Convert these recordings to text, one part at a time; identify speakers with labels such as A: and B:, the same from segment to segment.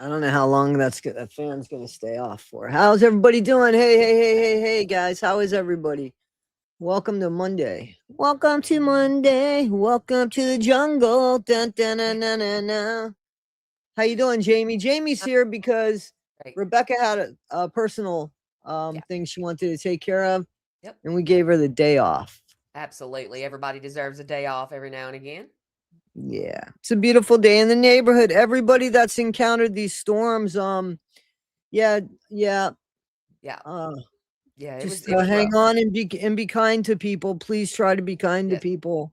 A: I don't know how long that fan's gonna stay off for. How's everybody doing? Hey, guys. How is everybody? Welcome to Monday. Welcome to Monday. Welcome to the jungle. Dun, dun, dun, dun, dun, dun. How you doing, Jamie? Jamie's here because
B: Right.
A: Rebecca had a personal
B: Yeah.
A: thing she wanted to take care of,
B: Yep.
A: and we gave her the day off.
B: Absolutely. Everybody deserves a day off every now and again.
A: Yeah, it's a beautiful day in the neighborhood. Everybody that's encountered these storms, yeah, yeah,
B: Yeah.
A: uh,
B: Yeah. It was
A: just
B: it was
A: hang
B: rough.
A: on and be kind to people. Please try to be kind to
B: Yes.
A: people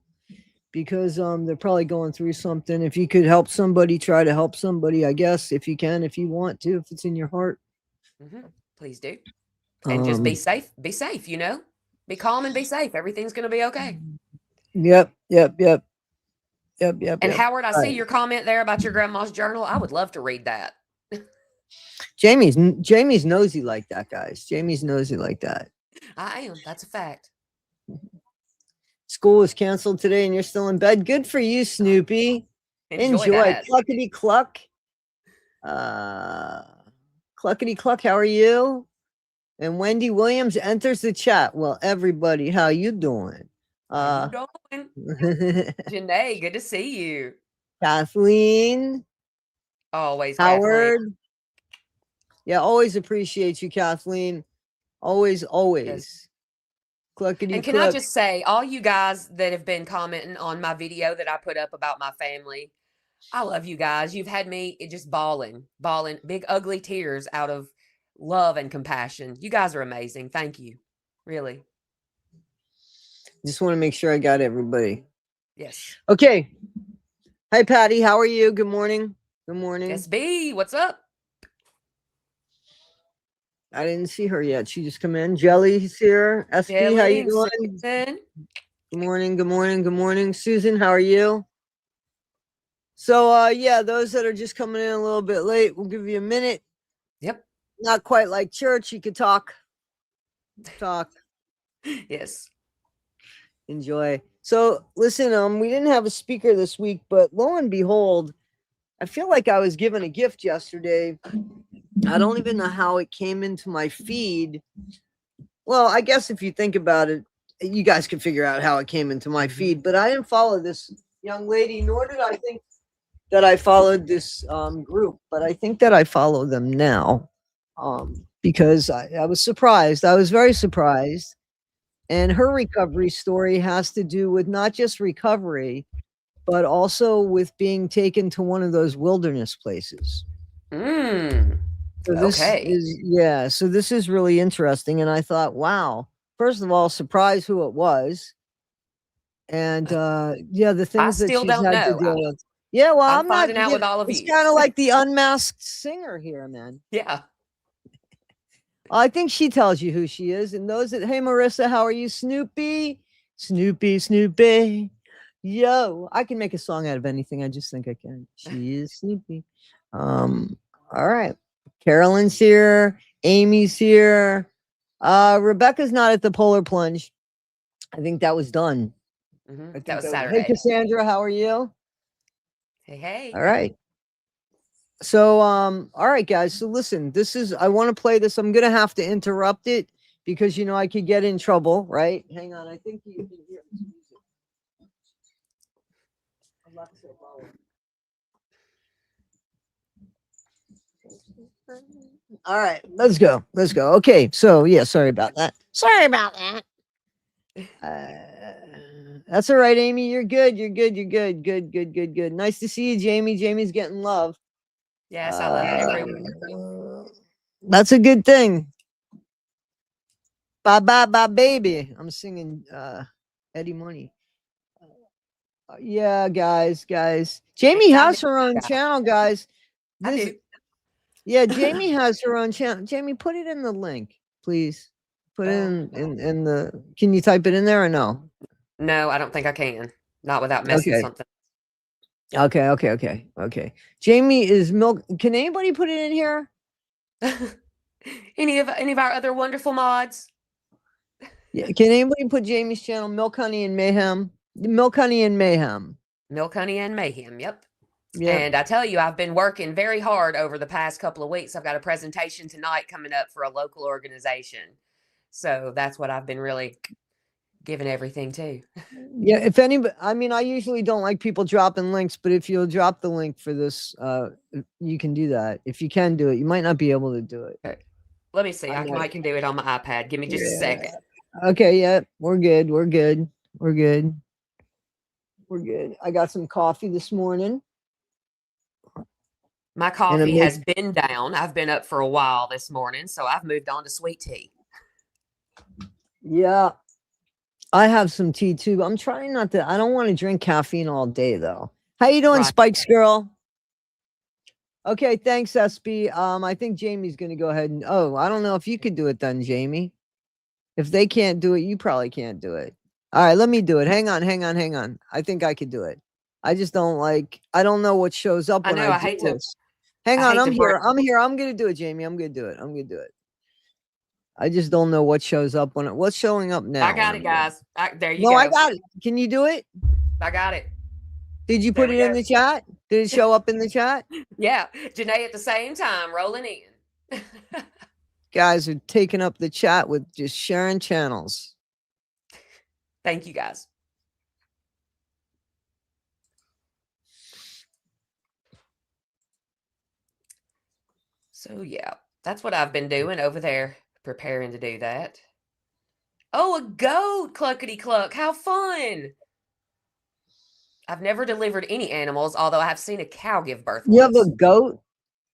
A: because they're probably going through something. If you could help somebody, try to help somebody. I guess if you can, if you want to, if it's in your heart.
B: Please do. And just be
A: Um,
B: safe. Be safe, Be calm and be safe. Everything's gonna be okay.
A: yep, yep, yep, yep, yep,
B: And
A: yep.
B: Howard, I see
A: Right.
B: your comment there about your grandma's journal. I would love to read that.
A: Jamie's nosy like that, guys. Jamie's nosy like that.
B: I am. That's a fact.
A: School was canceled today and you're still in bed. Good for you, Snoopy.
B: Enjoy
A: Enjoy.
B: that.
A: Cluckety cluck. Uh, Cluckety cluck. How are you? And Wendy Williams enters the chat. Well, everybody, how you doing?
B: How you doing? Janae, good to see you.
A: Kathleen,
B: Always, Kathleen.
A: Howard. Yeah, always appreciate you, Kathleen. Always,
B: Yes.
A: always. Cluckety
B: And can I
A: cluck.
B: just say, all you guys that have been commenting on my video that I put up about my family, I love you guys. You've had me just bawling, big ugly tears out of love and compassion. You guys are amazing. Thank you. Really.
A: Just want to make sure I got everybody.
B: Yes.
A: Okay. Hi, Patty. How are you? Good morning. Good morning.
B: SB, what's up?
A: I didn't see her yet. She just come in. Jelly's here. SB, how you doing?
B: Susan.
A: Good morning. Good morning. Good morning. Susan, how are you? So yeah, those that are just coming in a little bit late, we'll give you a minute.
B: Yep.
A: Not quite like church. You could talk.
B: Yes.
A: Enjoy. So listen, we didn't have a speaker this week, but lo and behold, I feel like I was given a gift yesterday. I don't even know how it came into my feed. Well, I guess if you think about it, you guys can figure out how it came into my feed, but I didn't follow this young lady, nor did I think that I followed this group, but I think that I follow them now because I was surprised. I was very surprised. And her recovery story has to do with not just recovery, but also with being taken to one of those wilderness places. So this
B: Okay.
A: is, yeah, so this is really interesting. And I thought, wow, first of all, surprise who it was. And yeah, the
B: I
A: things that
B: still
A: she's
B: don't
A: had to
B: know.
A: deal with. Yeah, well,
B: I'm
A: I'm not,
B: finding out with all of
A: it's
B: you.
A: kind of like the unmasked singer here, man.
B: Yeah.
A: I think she tells you who she is. And those that, hey, Marissa, how are you? Snoopy, Snoopy, Snoopy. Yo, I can make a song out of anything. I just think I can. She is Snoopy. All right. Carolyn's here. Amy's here. Rebecca's not at the polar plunge. I think that was done.
B: That was
A: Hey,
B: Saturday.
A: Cassandra, how are you?
B: Hey.
A: All right. So, all right, guys. So listen, I want to play this. I'm going to have to interrupt it because, I could get in trouble, right? Hang on. I think you can hear music. Alexa, all right, let's go. Let's go. Okay. So, yeah, sorry about that. That's all right, Amy. You're good. You're good. You're good. Good, good, good, good. Nice to see you, Jamie. Jamie's getting love.
B: Yes, I love everyone.
A: That's a good thing. Bye bye bye baby. I'm singing Eddie Money. Yeah, guys. Jamie has her own channel, guys.
B: I do.
A: Yeah, Jamie has her own channel. Jamie, put it in the link, please. Put it in the. Can you type it in there or no?
B: No, I don't think I can. Not without messing something.
A: Okay. Jamie is milk. Can anybody put it in here?
B: any of our other wonderful mods?
A: Yeah. Can anybody put Jamie's channel, Milk Honey and Mayhem? Milk Honey and Mayhem.
B: Milk Honey and Mayhem. Yep.
A: Yeah.
B: And I tell you, I've been working very hard over the past couple of weeks. I've got a presentation tonight coming up for a local organization. So that's what I've been really giving everything to.
A: Yeah. If anybody, I mean, I usually don't like people dropping links, but if you'll drop the link for this, you can do that. If you can do it, you might not be able to do it.
B: Okay. Let me see.
A: I
B: I
A: might.
B: can do it on my iPad. Give me just a second.
A: Okay. Yeah. We're good. We're good. We're good. We're good. I got some coffee this morning.
B: My coffee has been down. I've been up for a while this morning, so I've moved on to sweet tea.
A: Yeah. I have some tea too. I'm trying not to. I don't want to drink caffeine all day though. How you doing,
B: Right.
A: Spikes girl? Okay, thanks, SB. I think Jamie's gonna go ahead and I don't know if you could do it then, Jamie. If they can't do it, you probably can't do it. All right, let me do it. Hang on. I think I could do it. I just don't like. I don't know what shows up
B: I
A: when
B: know.
A: I
B: I
A: do
B: hate to.
A: this. Hang
B: I
A: on,
B: hate
A: I'm
B: to
A: here. I'm here. I'm gonna do it, Jamie. I'm gonna do it. I just don't know what shows up when what's showing up now.
B: I got it, guys. There you
A: No,
B: go.
A: I got it. Can you do it?
B: I got it.
A: Did you put it in the chat? Did it show up in the chat?
B: Yeah, Janae at the same time rolling in.
A: Guys are taking up the chat with just sharing channels.
B: Thank you, guys. So yeah, that's what I've been doing over there, preparing to do that. Oh, a goat, cluckety cluck. How fun. I've never delivered any animals, although I have seen a cow give birth
A: You have
B: once.
A: a goat?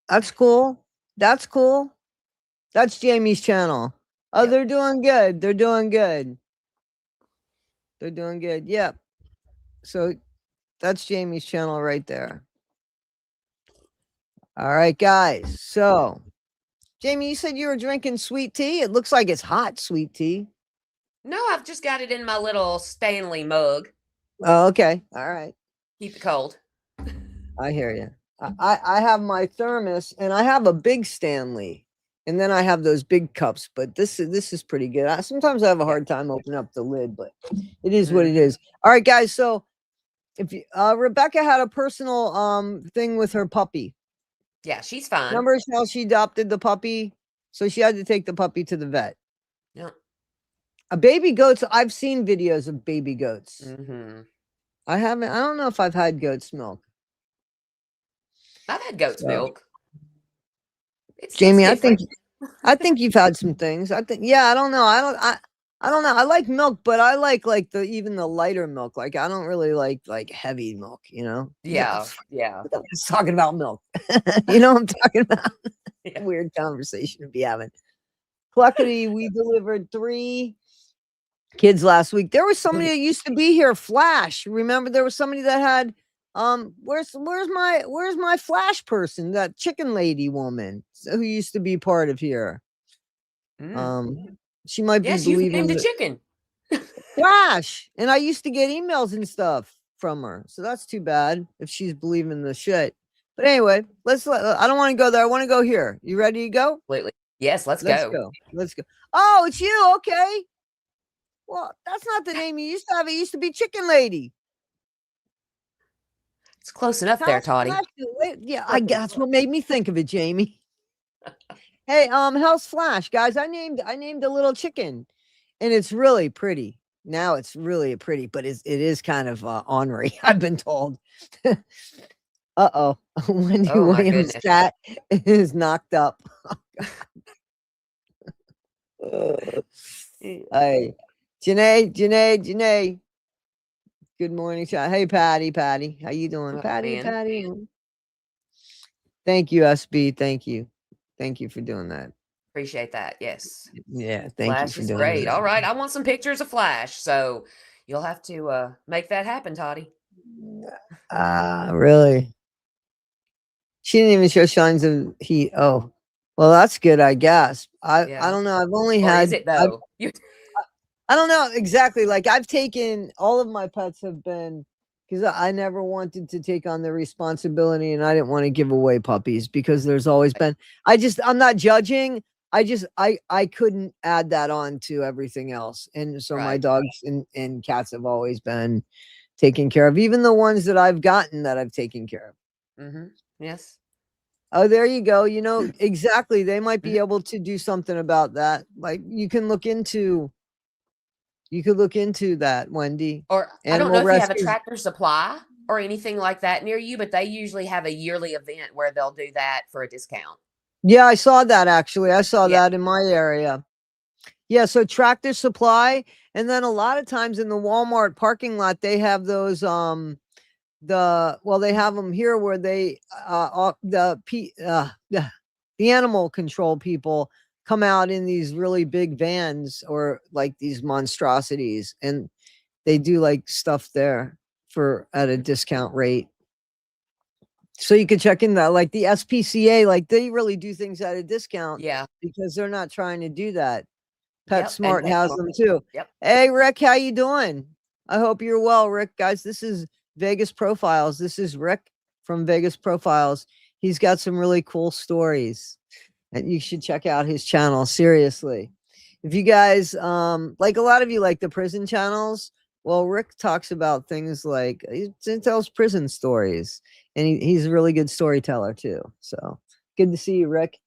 A: That's cool. That's cool. That's Jamie's channel. Oh,
B: Yep.
A: they're doing good. They're doing good. They're doing good. Yep. So that's Jamie's channel right there. All right, guys. So, Jamie, you said you were drinking sweet tea. It looks like it's hot sweet tea.
B: No, I've just got it in my little Stanley mug.
A: Oh, okay. All right.
B: Keep it cold.
A: I hear you. I have my thermos and I have a big Stanley, and then I have those big cups. But this is pretty good. Sometimes I have a hard time opening up the lid, but it is what it is. All right, guys. So if you, Rebecca had a personal thing with her puppy.
B: Yeah, she's fine.
A: Remember how she adopted the puppy, so she had to take the puppy to the vet.
B: Yeah.
A: A baby goats. I've seen videos of baby goats.
B: Mm-hmm.
A: I haven't. I don't know if I've had goat's milk.
B: I've had goat's milk.
A: Jamie, I think you've had some things. I think, yeah, I don't know. I don't know. I like milk, but I like even the lighter milk. Like I don't really like heavy milk, you know?
B: Yeah. Yeah.
A: I'm just talking about milk. You know what I'm talking about? Yeah. Weird conversation to be having. Cluckety, we delivered 3 kids last week. There was somebody that used to be here, Flash. Remember there was somebody that had where's my Flash person, that chicken lady woman who used to be part of here. She might be believing
B: the chicken
A: Flash, and I used to get emails and stuff from her, so that's too bad if she's believing the shit. But anyway, I don't want to go there. I want to go here. You ready to go?
B: Completely. Yes, let's
A: go. Let's go. Oh, it's you. Okay. Well, that's not the name you used to have. It used to be Chicken Lady.
B: It's close enough there, Toddy.
A: Yeah, I guess that's what made me think of it, Jamie. Hey, how's Flash, guys? I named a little chicken, and it's really pretty. Now it's really pretty, but it is kind of ornery. I've been told. Uh-oh. Wendy Williams' cat is knocked up. Hey, Janae. Good morning, chat. Hey, Patty. How you doing? Patty. Thank you, SB. Thank you for doing that.
B: Appreciate that. Yes.
A: Yeah, thank you for doing
B: great.
A: that.
B: All right, I want some pictures of Flash, so you'll have to make that happen, Toddy.
A: Really? She didn't even show signs of heat. Oh, well, that's good, I guess. I don't know. I've only had.
B: Is it though?
A: I don't know exactly. Like I've taken all of my pets have been, because I never wanted to take on the responsibility, and I didn't want to give away puppies because there's always been. I'm not judging. I couldn't add that on to everything else, and so my dogs and cats have always been taken care of. Even the ones that I've gotten that I've taken care of.
B: Yes.
A: Oh, there you go. You know, exactly. They might be able to do something about that. Like you could look into that, Wendy.
B: Or I don't know
A: Animal
B: if you have a
A: rescues.
B: Tractor Supply or anything like that near you, but they usually have a yearly event where they'll do that for a discount.
A: Yeah, I saw that actually. I saw
B: Yeah.
A: that in my area. Yeah, so Tractor Supply, and then a lot of times in the Walmart parking lot, they have those they have them here where they the animal control people come out in these really big vans or like these monstrosities, and they do like stuff there for at a discount rate. So you could check in that, like the SPCA, like they really do things at a discount
B: Yeah.
A: because they're not trying to do that.
B: Yep. And
A: PetSmart has them too.
B: Yep.
A: Hey, Rick, how you doing? I hope you're well, Rick. Guys, this is Vegas Profiles. This is Rick from Vegas Profiles. He's got some really cool stories, and you should check out his channel. Seriously, if you guys like, a lot of you like the prison channels. Well, Rick talks about things like he tells prison stories, and he's a really good storyteller too. So good to see you, Rick.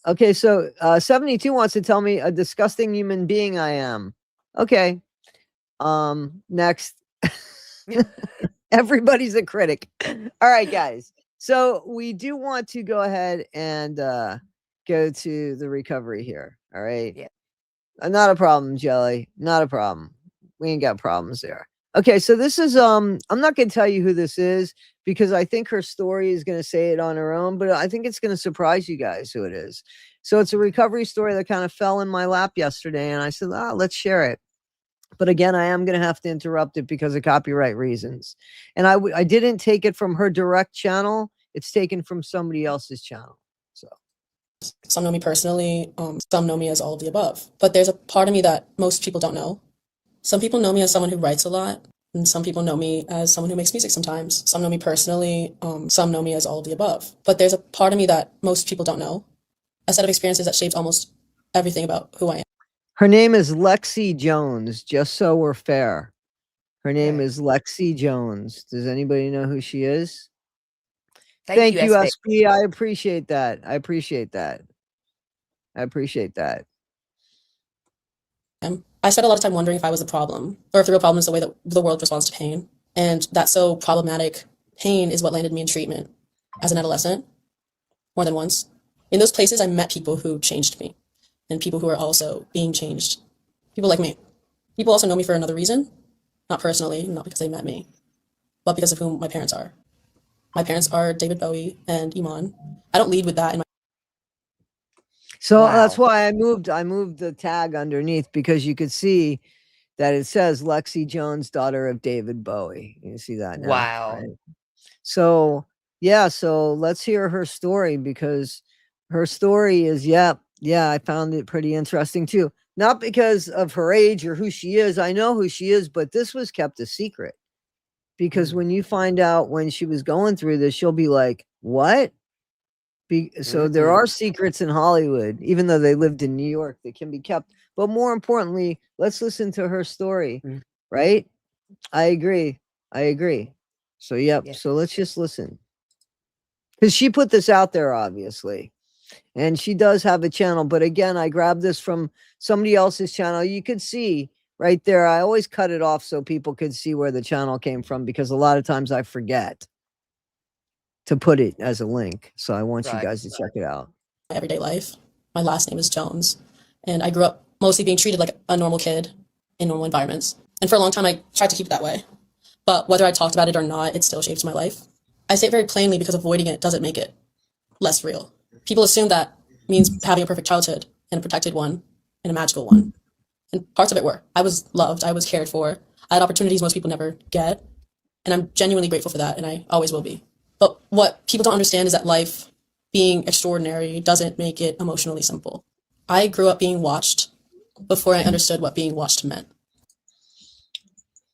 A: Okay, so 72 wants to tell me a disgusting human being I am. Okay. Next. Everybody's a critic. All right, guys. So we do want to go ahead and go to the recovery here. All right.
B: Yeah.
A: Not a problem, Jelly. Not a problem. We ain't got problems there. Okay, so this is I'm not gonna tell you who this is because I think her story is gonna say it on her own, but I think it's gonna surprise you guys who it is. So it's a recovery story that kind of fell in my lap yesterday, and I said, let's share it. But again, I am going to have to interrupt it because of copyright reasons. And I didn't take it from her direct channel. It's taken from somebody else's channel. So
C: some know me personally, some know me as all of the above. But there's a part of me that most people don't know. Some people know me as someone who writes a lot, and some people know me as someone who makes music sometimes. Some know me personally, some know me as all of the above. But there's a part of me that most people don't know. A set of experiences that shapes almost everything about who I am.
A: Her name is Lexi Jones, just so we're fair. Her name
B: Okay.
A: is Lexi Jones. Does anybody know who she is?
B: Thank you,
A: you,
B: SB.
A: SB. I appreciate that. I appreciate that.
C: I spent a lot of time wondering if I was the problem, or if the real problem is the way that the world responds to pain. And that so problematic pain is what landed me in treatment as an adolescent, more than once. In those places, I met people who changed me, and people who are also being changed. People like me. People also know me for another reason, not personally, not because they met me, but because of who my parents are. My parents are David Bowie and Iman. I don't lead with that in my.
A: So
B: Wow.
A: that's why I moved the tag underneath, because you could see that it says Lexi Jones, daughter of David Bowie. You see that now?
B: Wow.
A: Right? So yeah, so let's hear her story, because her story is, yeah, I found it pretty interesting too. Not because of her age or who she is. I know who she is, but this was kept a secret. Because when you find out when she was going through this, you'll be like, what? So there are secrets in Hollywood, even though they lived in New York, that can be kept. But more importantly, let's listen to her story, right? I agree. So, yep.
B: Yeah.
A: So let's just listen. Because she put this out there, obviously. And she does have a channel. But again, I grabbed this from somebody else's channel. You could see right there. I always cut it off so people could see where the channel came from, because a lot of times I forget to put it as a link. So I want you guys to check it out.
C: My everyday life. My last name is Jones, and I grew up mostly being treated like a normal kid in normal environments. And for a long time, I tried to keep it that way. But whether I talked about it or not, it still shapes my life. I say it very plainly because avoiding it doesn't make it less real. People assume that means having a perfect childhood and a protected one and a magical one. And parts of it were. I was loved. I was cared for. I had opportunities most people never get. And I'm genuinely grateful for that, and I always will be. But what people don't understand is that life being extraordinary doesn't make it emotionally simple. I grew up being watched before I understood what being watched meant.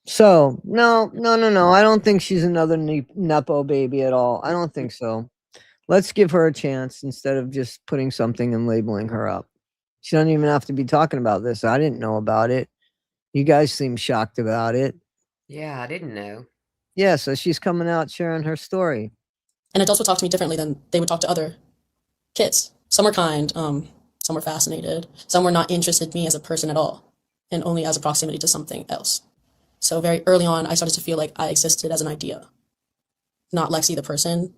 A: So, no. I don't think she's another Nepo baby at all. I don't think so. Let's give her a chance instead of just putting something and labeling her up. She doesn't even have to be talking about this. I didn't know about it. You guys seem shocked about it.
B: Yeah, I didn't know.
A: Yeah, so she's coming out sharing her story.
C: And adults would talk to me differently than they would talk to other kids. Some were kind, some were fascinated, some were not interested in me as a person at all, and only as a proximity to something else. So very early on, I started to feel like I existed as an idea, not Lexi the person,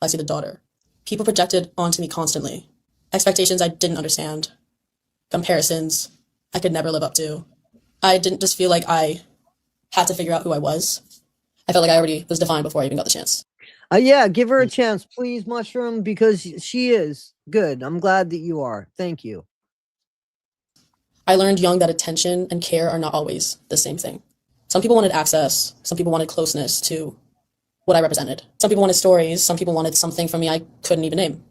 C: Lexi the daughter. People projected onto me constantly. Expectations I didn't understand, comparisons I could never live up to. I didn't just feel like I had to figure out who I was. I felt like I already was defined before I even got the chance.
A: Yeah, give her a chance, please, Mushroom, because she is good. I'm glad that you are. Thank you.
C: I learned young that attention and care are not always the same thing. Some people wanted access, some people wanted closeness to what I represented. Some people wanted stories, some people wanted something from me I couldn't even name.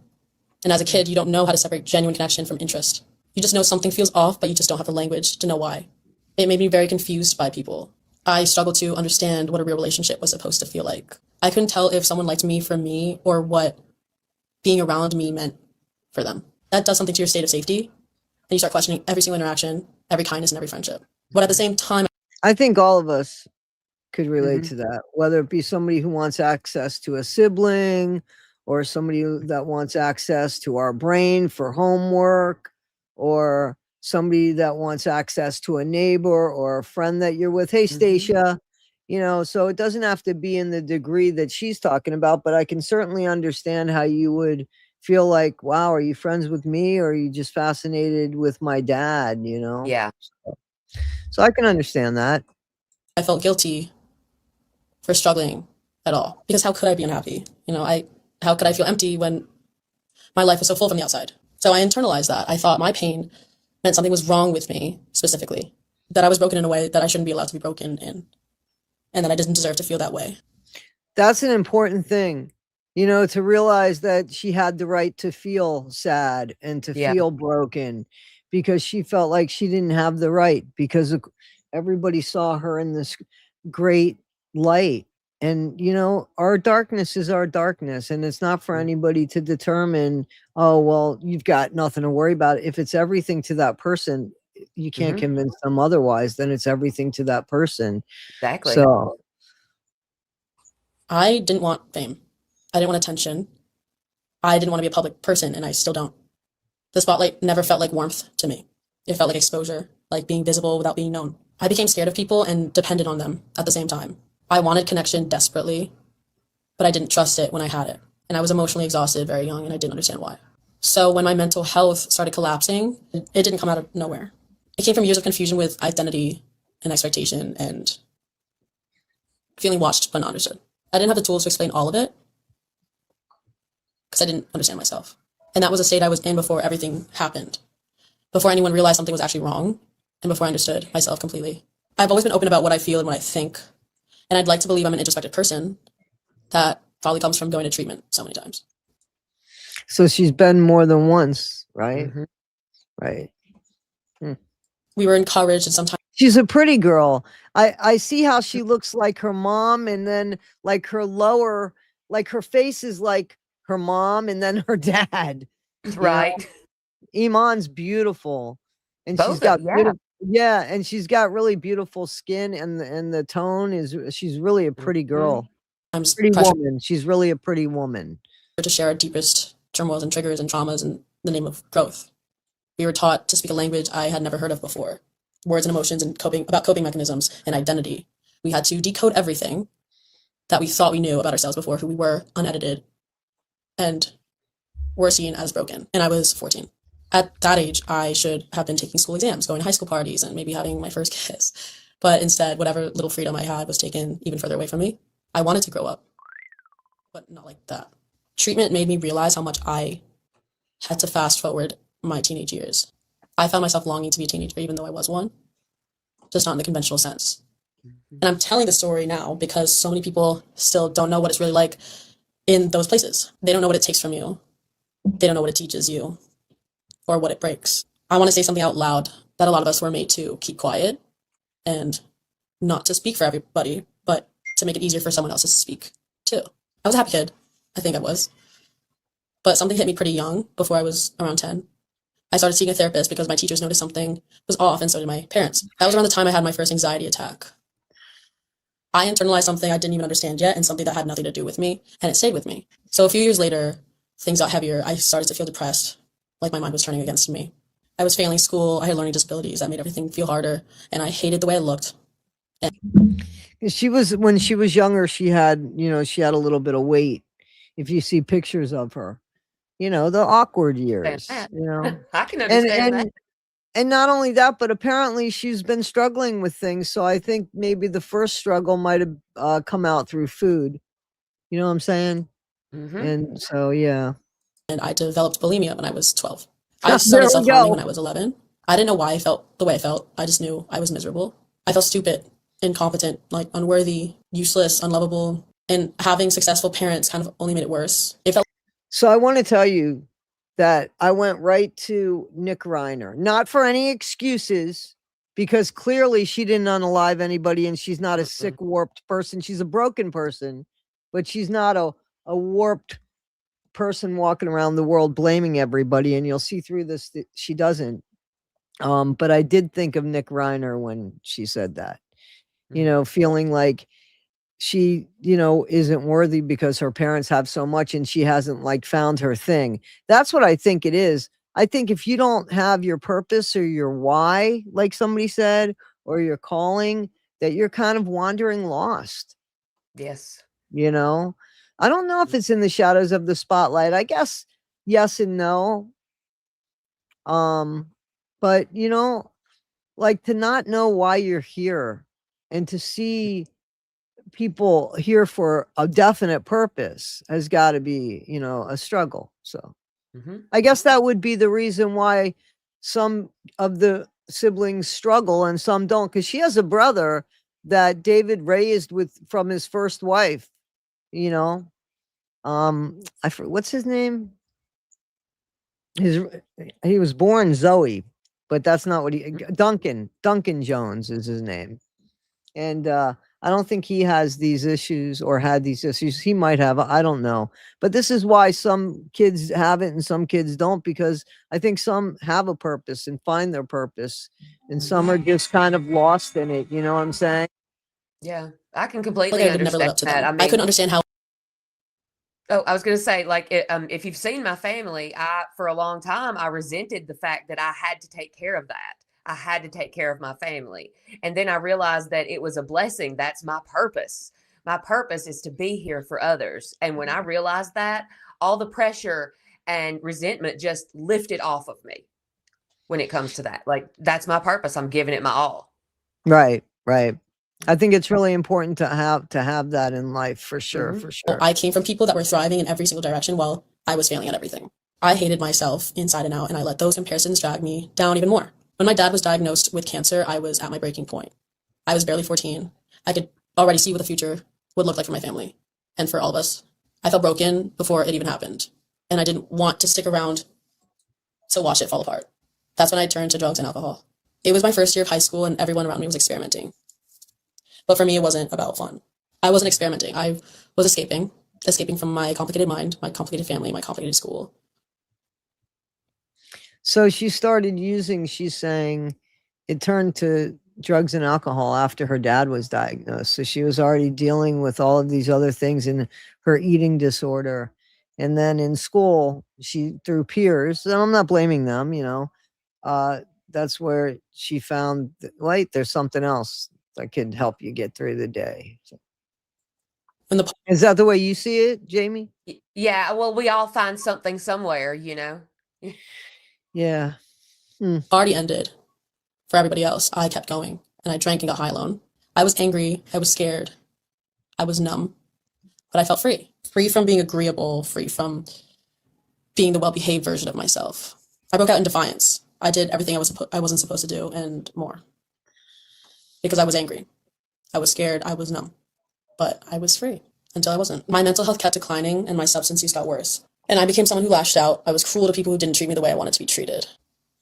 C: And as a kid, you don't know how to separate genuine connection from interest. You just know something feels off, but you just don't have the language to know why. It made me very confused by people. I struggled to understand what a real relationship was supposed to feel like. I couldn't tell if someone liked me for me or what being around me meant for them. That does something to your state of safety, and you start questioning every single interaction, every kindness, and every friendship. But at the same time,
A: I think all of us could relate
B: Mhm.
A: to that, whether it be somebody who wants access to a sibling or somebody that wants access to our brain for homework, or somebody that wants access to a neighbor or a friend that you're with. Hey,
B: Mhm.
A: Stacia, so it doesn't have to be in the degree that she's talking about, but I can certainly understand how you would feel like, wow, are you friends with me or are you just fascinated with my dad,
B: Yeah.
A: So I can understand that.
C: I felt guilty for struggling at all. Because how could I be unhappy? How could I feel empty when my life was so full from the outside? So I internalized that. I thought my pain meant something was wrong with me specifically, that I was broken in a way that I shouldn't be allowed to be broken in, and that I didn't deserve to feel that way.
A: That's an important thing, to realize that she had the right to feel sad and to
B: Yeah.
A: feel broken, because she felt like she didn't have the right, because everybody saw her in this great light. And, our darkness is our darkness, and it's not for
B: Mhm.
A: anybody to determine, oh, well, you've got nothing to worry about. If it's everything to that person, you can't
B: Mhm.
A: convince them otherwise, then it's everything to that person.
B: Exactly.
A: So
C: I didn't want fame. I didn't want attention. I didn't want to be a public person, and I still don't. The spotlight never felt like warmth to me. It felt like exposure, like being visible without being known. I became scared of people and depended on them at the same time. I wanted connection desperately, but I didn't trust it when I had it. And I was emotionally exhausted very young, and I didn't understand why. So when my mental health started collapsing, it didn't come out of nowhere. It came from years of confusion with identity and expectation and feeling watched but not understood. I didn't have the tools to explain all of it because I didn't understand myself. And that was a state I was in before everything happened, before anyone realized something was actually wrong, and before I understood myself completely. I've always been open about what I feel and what I think, and I'd like to believe I'm an introspective person. That probably comes from going to treatment so many times.
A: So she's been more than once, right?
B: Mhm.
A: Right.
C: We were encouraged, and sometimes
A: She's a pretty girl. I see how she looks like her mom, and then like her face is like her mom, and then her dad.
B: Right.
A: Iman's beautiful, and she's
B: Both of
A: got
B: yeah.
A: yeah, and she's got really beautiful skin, and the tone is, she's really a pretty
B: Mhm.
A: girl, pretty
C: pressure
A: woman. She's really a pretty woman.
C: to share our deepest turmoils and triggers and traumas in the name of growth. We were taught to speak a language I had never heard of before, words and emotions and coping mechanisms and identity. We had to decode everything that we thought we knew about ourselves before, who we were, unedited, and were seen as broken. And I was 14. At that age, I should have been taking school exams, going to high school parties, and maybe having my first kiss. But instead, whatever little freedom I had was taken even further away from me. I wanted to grow up, but not like that. Treatment made me realize how much I had to fast forward my teenage years. I found myself longing to be a teenager, even though I was one, just not in the conventional sense. And I'm telling the story now because so many people still don't know what it's really like in those places. They don't know what it takes from you. They don't know what it teaches you or what it breaks. I want to say something out loud that a lot of us were made to keep quiet and not to speak for everybody, but to make it easier for someone else to speak too. I was a happy kid. I think I was. But something hit me pretty young, before I was around 10. I started seeing a therapist because my teachers noticed something was off, and so did my parents. That was around the time I had my first anxiety attack. I internalized something I didn't even understand yet and something that had nothing to do with me, and it stayed with me. So a few years later, things got heavier. I started to feel depressed, like my mind was turning against me. I was failing school. I had learning disabilities that made everything feel harder, and I hated the way I looked.
A: She was when she was younger, she had, she had a little bit of weight. If you see pictures of her, the awkward years,
B: I can
A: and
B: understand that.
A: and not only that, but apparently she's been struggling with things. So I think maybe the first struggle might have come out through food. You know what I'm saying?
B: Mm-hmm.
A: And so, yeah.
C: And I developed bulimia when I was 12. I
A: There
C: started
A: we
C: self-harming
A: go.
C: when I was 11. I didn't know why I felt the way I felt. I just knew I was miserable. I felt stupid, incompetent, like unworthy, useless, unlovable. And having successful parents kind of only made it worse. It felt
A: So I want to tell you that I went right to Nick Reiner, not for any excuses, because clearly she didn't unalive anybody and she's not a sick, warped person. She's a broken person, but she's not a warped person walking around the world blaming everybody. And you'll see through this that she doesn't. But I did think of Nick Reiner when she said that, feeling like she, isn't worthy because her parents have so much and she hasn't like found her thing. That's what I think it is. I think if you don't have your purpose or your why, like somebody said, or your calling, that you're kind of wandering lost.
B: Yes.
A: I don't know if it's in the shadows of the spotlight. I guess yes and no. But like to not know why you're here and to see people here for a definite purpose has got to be, a struggle. So I guess that would be the reason why some of the siblings struggle and some don't, because she has a brother that David raised from his first wife, what's his name? He was born Zoe, but that's not what Duncan Jones is his name. And I don't think he has these issues or had these issues. He might have, I don't know. But this is why some kids have it and some kids don't, because I think some have a purpose and find their purpose and some are just kind of lost in it. You know what I'm saying?
B: Yeah, I can
C: like
B: completely
C: I would never live
B: understand
C: up to
B: that.
C: them.
B: I
C: I
B: mean,
C: couldn't understand how
B: oh, I was going to say, like, if you've seen my family, for a long time, I resented the fact that I had to take care of that. I had to take care of my family. And then I realized that it was a blessing. That's my purpose. My purpose is to be here for others. And when I realized that, all the pressure and resentment just lifted off of me when it comes to that. Like, that's my purpose. I'm giving it my all.
A: Right. I think it's really important to have that in life for sure,
B: Mhm.
A: for sure.
C: I came from people that were thriving in every single direction while I was failing at everything. I hated myself inside and out, and I let those comparisons drag me down even more. When my dad was diagnosed with cancer, I was at my breaking point. I was barely 14. I could already see what the future would look like for my family and for all of us. I felt broken before it even happened, and I didn't want to stick around to watch it fall apart. That's when I turned to drugs and alcohol. It was my first year of high school, and everyone around me was experimenting. But for me, it wasn't about fun. I wasn't experimenting. I was escaping from my complicated mind, my complicated family, my complicated school.
A: So she started using, she's saying it turned to drugs and alcohol after her dad was diagnosed. So she was already dealing with all of these other things in her eating disorder. And then in school, through peers, and I'm not blaming them, that's where she found wait, there's something else that can help you get through the day. So, is that the way you see it, Jamie?
B: Yeah, well, we all find something somewhere,
A: Yeah.
C: Party ended for everybody else. I kept going, and I drank and got high alone. I was angry. I was scared. I was numb, but I felt free. Free from being agreeable, free from being the well-behaved version of myself. I broke out in defiance. I did everything I wasn't supposed to do and more. Because I was angry. I was scared. I was numb. But I was free until I wasn't. My mental health kept declining and my substance use got worse. And I became someone who lashed out. I was cruel to people who didn't treat me the way I wanted to be treated.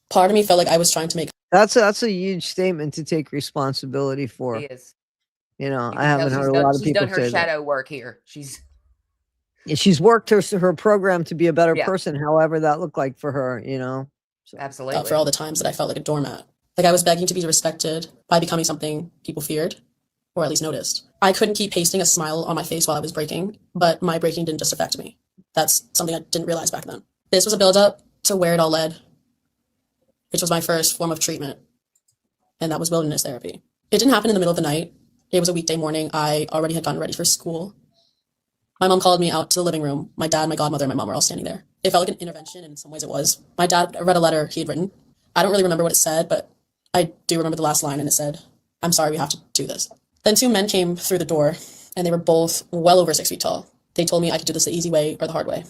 C: Part of me felt like I was trying to make
A: That's a huge statement to take responsibility for.
B: It is.
A: I haven't heard a lot of people
B: done her
A: say that.
B: shadow work here.
A: She's worked her program to be a better
B: Yeah.
A: person, however that looked like for her, So,
B: Absolutely.
C: for all the times that I felt like a doormat. Like I was begging to be respected by becoming something people feared. or at least noticed. I couldn't keep pasting a smile on my face while I was breaking, but my breaking didn't just affect me. That's something I didn't realize back then. This was a build-up to where it all led, which was my first form of treatment, and that was wilderness therapy. It didn't happen in the middle of the night. It was a weekday morning. I already had gotten ready for school. My mom called me out to the living room. My dad, my godmother, and my mom were all standing there. It felt like an intervention, and in some ways it was. My dad read a letter he had written. I don't really remember what it said, but I do remember the last line, and it said, "I'm sorry we have to do this." Then 2 men came through the door, and they were both well over 6 feet tall. They told me I could do this the easy way or the hard way.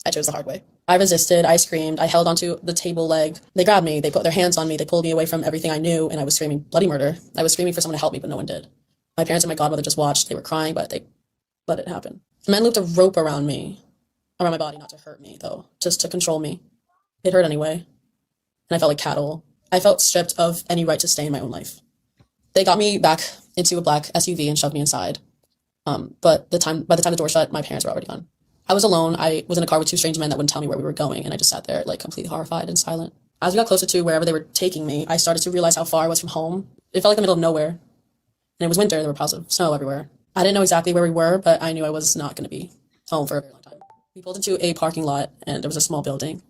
C: I chose the hard way. I resisted, I screamed, I held onto the table leg. They grabbed me, they put their hands on me, they pulled me away from everything I knew, and I was screaming bloody murder. I was screaming for someone to help me, but no one did. My parents and my godmother just watched. They were crying, but they let it happen. The men looped a rope around me, around my body, not to hurt me, though, just to control me. It hurt anyway, and I felt like cattle. I felt stripped of any right to stay in my own life. They got me back into a black SUV and shoved me inside. But by the time the door shut, my parents were already gone. I was alone. I was in a car with 2 strange men that wouldn't tell me where we were going, and I just sat there, like, completely horrified and silent. As we got closer to wherever they were taking me, I started to realize how far I was from home. It felt like the middle of nowhere, and it was winter. There were piles of snow everywhere. I didn't know exactly where we were, but I knew I was not going to be home for a very long time. We pulled into a parking lot, and there was a small building.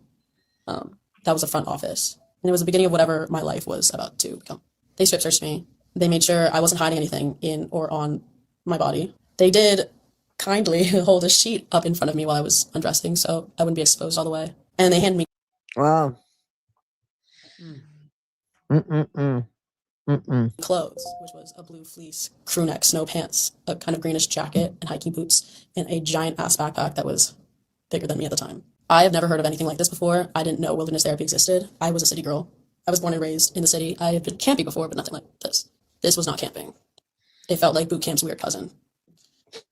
C: That was a front office, and it was the beginning of whatever my life was about to become. They strip searched me. They made sure I wasn't hiding anything in or on my body. They did kindly hold a sheet up in front of me while I was undressing so I wouldn't be exposed all the way. And they handed me
A: Wow.
C: clothes, which was a blue fleece crew neck snow pants, a kind of greenish jacket and hiking boots, and a giant ass backpack that was bigger than me at the time. I have never heard of anything like this before. I didn't know wilderness therapy existed. I was a city girl. I was born and raised in the city. I had been camping before, but nothing like this. This was not camping. It felt like boot camp's weird cousin.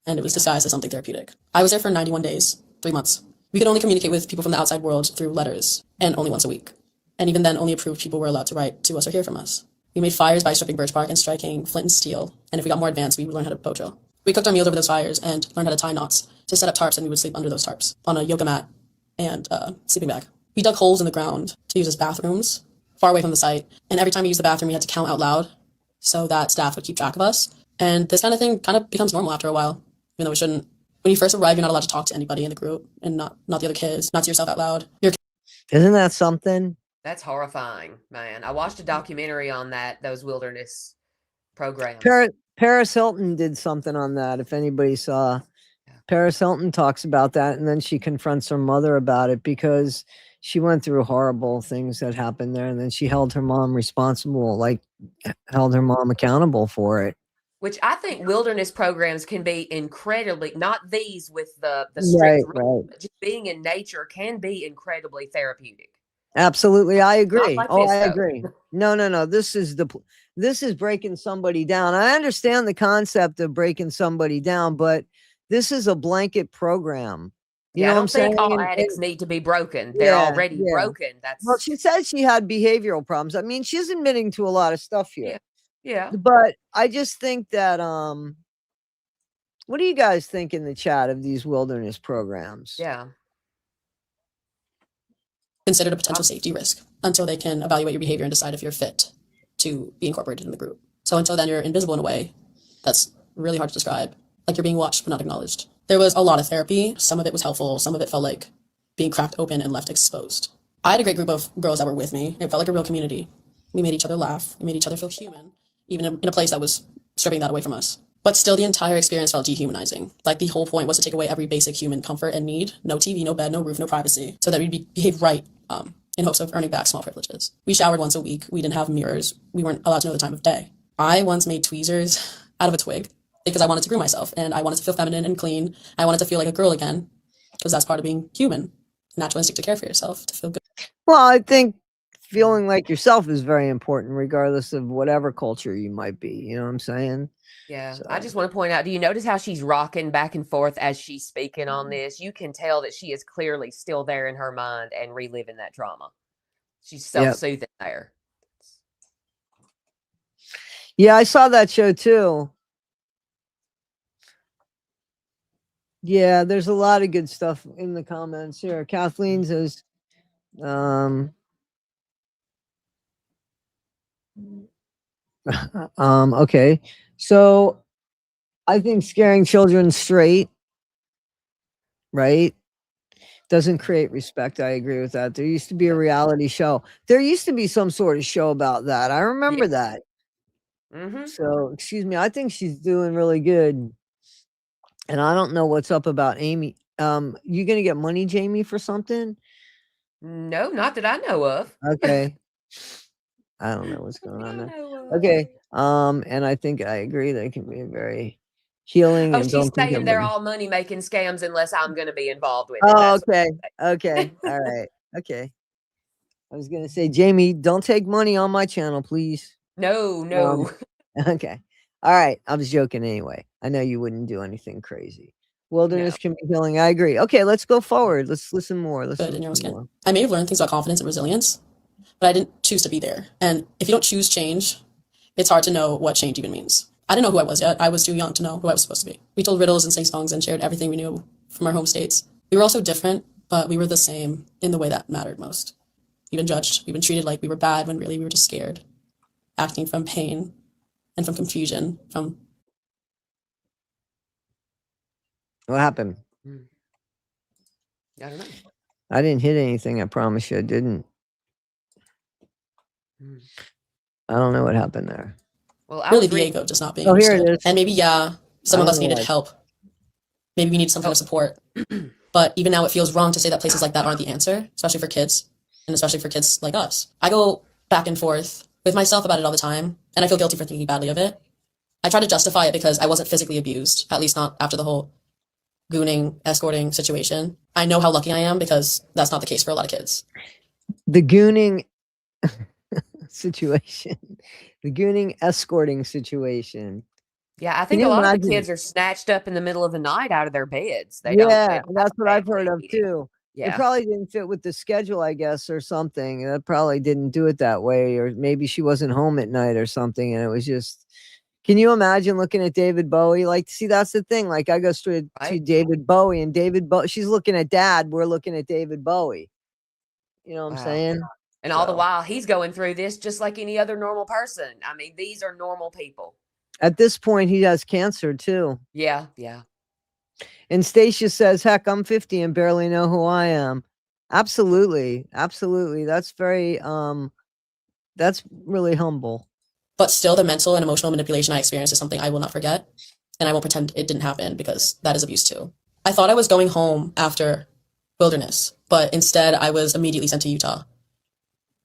C: And it was disguised as something therapeutic. I was there for 91 days, 3 months. We could only communicate with people from the outside world through letters, and only once a week. And even then, only approved people were allowed to write to us or hear from us. We made fires by stripping birch bark and striking flint and steel, and if we got more advanced, we would learn how to bow drill. We cooked our meals over those fires and learned how to tie knots to set up tarps, and we would sleep under those tarps on a yoga mat and sleeping bag. We dug holes in the ground to use as bathrooms, far away from the site, and every time we used the bathroom, we had to count out loud so that staff would keep track of us. And this kind of thing kind of becomes normal after a while, even though we shouldn't. When you first arrive, you're not allowed to talk to anybody in the group, and not the other kids, not to yourself out loud.
A: Isn't that something?
B: That's horrifying, man. I watched a documentary on those wilderness programs.
A: Paris Hilton did something on that, if anybody saw. Paris Hilton talks about that, and then she confronts her mother about it because she went through horrible things that happened there, and then she held her mom responsible, like held her mom accountable for it.
B: Which I think wilderness programs can be incredibly, not these with the strict rules, but just being in nature can be incredibly therapeutic.
A: Absolutely, I agree.
B: Like
A: I
B: this,
A: agree. No. This is breaking somebody down. I understand the concept of breaking somebody down, but this is a blanket program. You know
B: I
A: what I'm
B: don't think
A: saying?
B: all addicts need to be broken. They're already broken.
A: Well, she said she had behavioral problems. I mean, she's admitting to a lot of stuff here.
B: Yeah.
A: But I just think that what do you guys think in the chat of these wilderness programs?
B: Yeah.
C: Considered a potential safety risk until they can evaluate your behavior and decide if you're fit to be incorporated in the group. So until then, you're invisible in a way that's really hard to describe. Like you're being watched but not acknowledged. There was a lot of therapy. Some of it was helpful. Some of it felt like being cracked open and left exposed. I had a great group of girls that were with me. It felt like a real community. We made each other laugh. We made each other feel human, even in a place that was stripping that away from us. But still, the entire experience felt dehumanizing. Like the whole point was to take away every basic human comfort and need. No TV, no bed, no roof, no privacy. So that we'd behave right in hopes of earning back small privileges. We showered once a week. We didn't have mirrors. We weren't allowed to know the time of day. I once made tweezers out of a twig because I wanted to groom myself and I wanted to feel feminine and clean. I wanted to feel like a girl again because that's part of being human. Natural instinct to care for yourself, to feel good.
A: Well, I think feeling like yourself is very important regardless of whatever culture you might be. You know what I'm saying?
B: Yeah.
A: So.
B: I just want to point out, do you notice how she's rocking back and forth as she's speaking on this? You can tell that she is clearly still there in her mind and reliving that trauma. She's self-soothing there.
A: Yeah, I saw that show too. Yeah, there's a lot of good stuff in the comments here. Kathleen says, okay. So I think scaring children straight, right, doesn't create respect. I agree with that. There used to be a reality show. There used to be some sort of show about that. I remember
B: Yeah.
A: that.
B: Mm-hmm.
A: So, excuse me, I think she's doing really good. And I don't know what's up about Amy. You gonna get money, Jamie, for something?
B: No, not that I know of.
A: Okay. I don't know what's
B: Not
A: going
B: that
A: on
B: I
A: there.
B: know of.
A: Okay. And I think I agree they can be very healing
B: Oh,
A: and
B: she's
A: don't think
B: saying they're
A: everybody.
B: all money making scams unless I'm going to be involved with it.
A: Oh,
B: That's
A: okay. Okay. All right. Okay. I was gonna say, Jamie, don't take money on my channel, please.
B: no, no.
A: Okay. All right. I was joking anyway. I know you wouldn't do anything crazy.
B: No.
A: Wilderness can be healing. I agree. Okay, let's go forward. Let's listen more. Let's
C: Good in your own
A: listen
C: skin.
A: more.
C: I may have learned things about confidence and resilience, but I didn't choose to be there. And if you don't choose change, it's hard to know what change even means. I didn't know who I was yet. I was too young to know who I was supposed to be. We told riddles and sang songs and shared everything we knew from our home states. We were also different, but we were the same in the way that mattered most. We've been judged. We've been treated like we were bad when really we were just scared, acting from pain and from confusion, from
A: What happened?
B: I don't know.
A: I didn't hit anything. I promise you I didn't.
B: Mm.
A: I don't know what happened there.
B: Well, I
C: really
B: was
C: the
B: reading.
C: ego just not being
A: Oh, here it
C: understood.
A: is.
C: And maybe, yeah, some
A: I
C: of
A: don't
C: us
A: know
C: needed
A: why.
C: help. Maybe we need some kind of support. But even now, it feels wrong to say that places like that aren't the answer, especially for kids, and especially for kids like us. I go back and forth with myself about it all the time, and I feel guilty for thinking badly of it. I try to justify it because I wasn't physically abused, at least not after the whole gooning, escorting situation. I know how lucky I am because that's not the case for a lot of kids.
A: The gooning situation. The gooning escorting situation.
B: Yeah, I
A: Can
B: think a
A: you
B: lot of the
A: imagine?
B: kids are snatched up in the middle of the night out of their beds. They
A: Yeah,
B: don't have
A: that's
B: a
A: what I've heard
B: family.
A: of too. It
B: Yeah.
A: probably didn't fit with the schedule, I guess, or something. That probably didn't do it that way, or maybe she wasn't home at night or something, and it was just. Can you imagine looking at David Bowie? Like, see, that's the thing. Like, I go straight to
B: Right.
A: David Bowie, and David Bowie. She's looking at Dad. We're looking at David Bowie. You know what I'm
B: Wow.
A: saying?
B: And all the
A: So,
B: while he's going through this just like any other normal person. I mean, these are normal people.
A: at this point, he has cancer too.
B: Yeah, yeah.
A: And Stacia says, "Heck, I'm 50 and barely know who I am." Absolutely, absolutely. That's very that's really humble.
C: But still, the mental and emotional manipulation I experienced is something I will not forget, and I won't pretend it didn't happen because that is abuse too. I thought I was going home after Wilderness, but instead I was immediately sent to Utah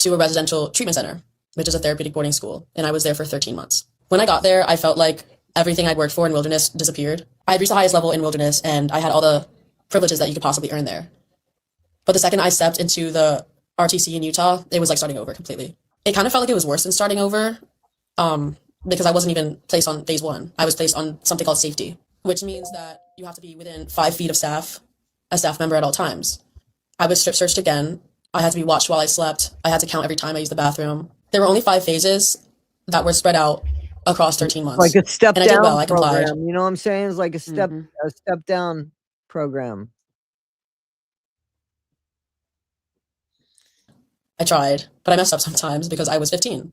C: to a residential treatment center, which is a therapeutic boarding school, and I was there for 13 months. When I got there, I felt like everything I'd worked for in Wilderness disappeared. I had reached the highest level in Wilderness, and I had all the privileges that you could possibly earn there. But the second I stepped into the RTC in Utah, it was like starting over completely. It kind of felt like it was worse than starting over, because I wasn't even placed on phase one. I was placed on something called safety, which means that you have to be within 5 feet of a staff member at all times. I was strip searched again. I had to be watched while I slept. I had to count every time I used the bathroom. There were only 5 phases that were spread out across 13 months.
A: Like a step
C: And I did
A: down
C: well. I complied.
A: program. You know what I'm saying? It's like a step down program.
C: I tried, but I messed up sometimes because I was 15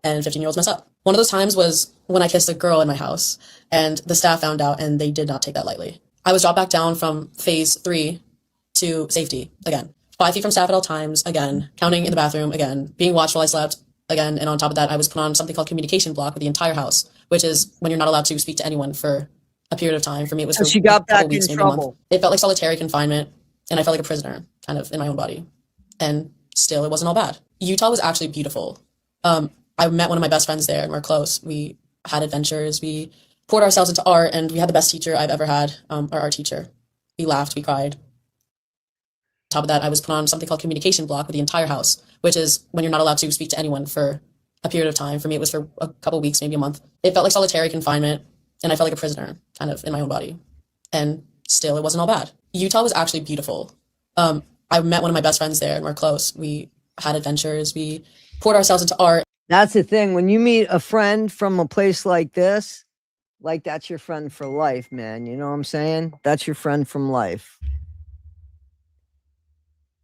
C: and 15-year-olds mess up. One of those times was when I kissed a girl in my house and the staff found out and they did not take that lightly. I was dropped back down from phase 3 to safety again. 5 feet from staff at all times again, counting in the bathroom again, being watched while I slept again, and on top of that, I was put on something called communication block with the entire house, which is when you're not allowed to speak to anyone for a period of time. For me, it was
A: So
C: for
A: she
C: a
A: got
C: couple
A: back
C: weeks,
A: in
C: maybe a month.
A: trouble.
C: It felt like solitary confinement, and I felt like a prisoner, kind of in my own body. And still, it wasn't all bad. Utah was actually beautiful. I met one of my best friends there, and we're close. We had adventures. We poured ourselves into art, and we had the best teacher I've ever had, our art teacher. We laughed, we cried. On top of that, I was put on something called communication block with the entire house, which is when you're not allowed to speak to anyone for a period of time. For me, it was for a couple weeks, maybe a month. It felt like solitary confinement, and I felt like a prisoner, kind of in my own body. And still, it wasn't all bad. Utah was actually beautiful. I met one of my best friends there, and we're close. We had adventures. We poured ourselves into art.
A: That's the thing. When you meet a friend from a place like this, like that's your friend for life, man. You know what I'm saying? That's your friend from life.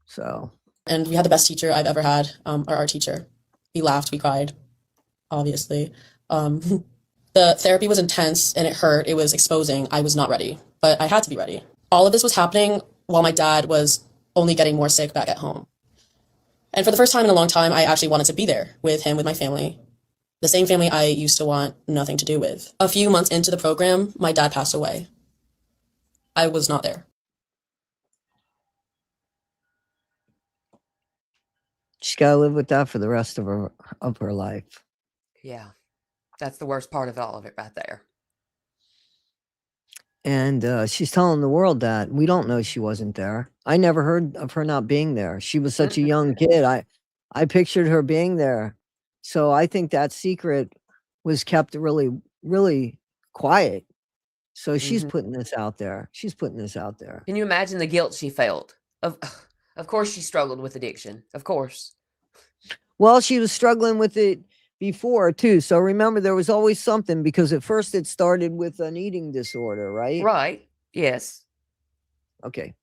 A: So,
C: And we had the best teacher I've ever had, our art teacher. We laughed, we cried, obviously. The therapy was intense and it hurt. It was exposing. I was not ready, but I had to be ready. All of this was happening while my dad was only getting more sick back at home. And for the first time in a long time, I actually wanted to be there with him, with my family. The same family I used to want nothing to do with. A few months into the program, my dad passed away. I was not there.
A: She's got to live with that for the rest of her life.
B: Yeah. That's the worst part of all of it right there.
A: And she's telling the world that we don't know she wasn't there. I never heard of her not being there. She was such a young kid. I pictured her being there. So I think that secret was kept really, really quiet. So she's putting this out there. She's putting this out there.
B: Can you imagine the guilt she felt? Of course she struggled with addiction. Of course.
A: Well, she was struggling with it before too. So remember, there was always something, because at first it started with an eating disorder, right?
B: Right. Yes.
A: Okay.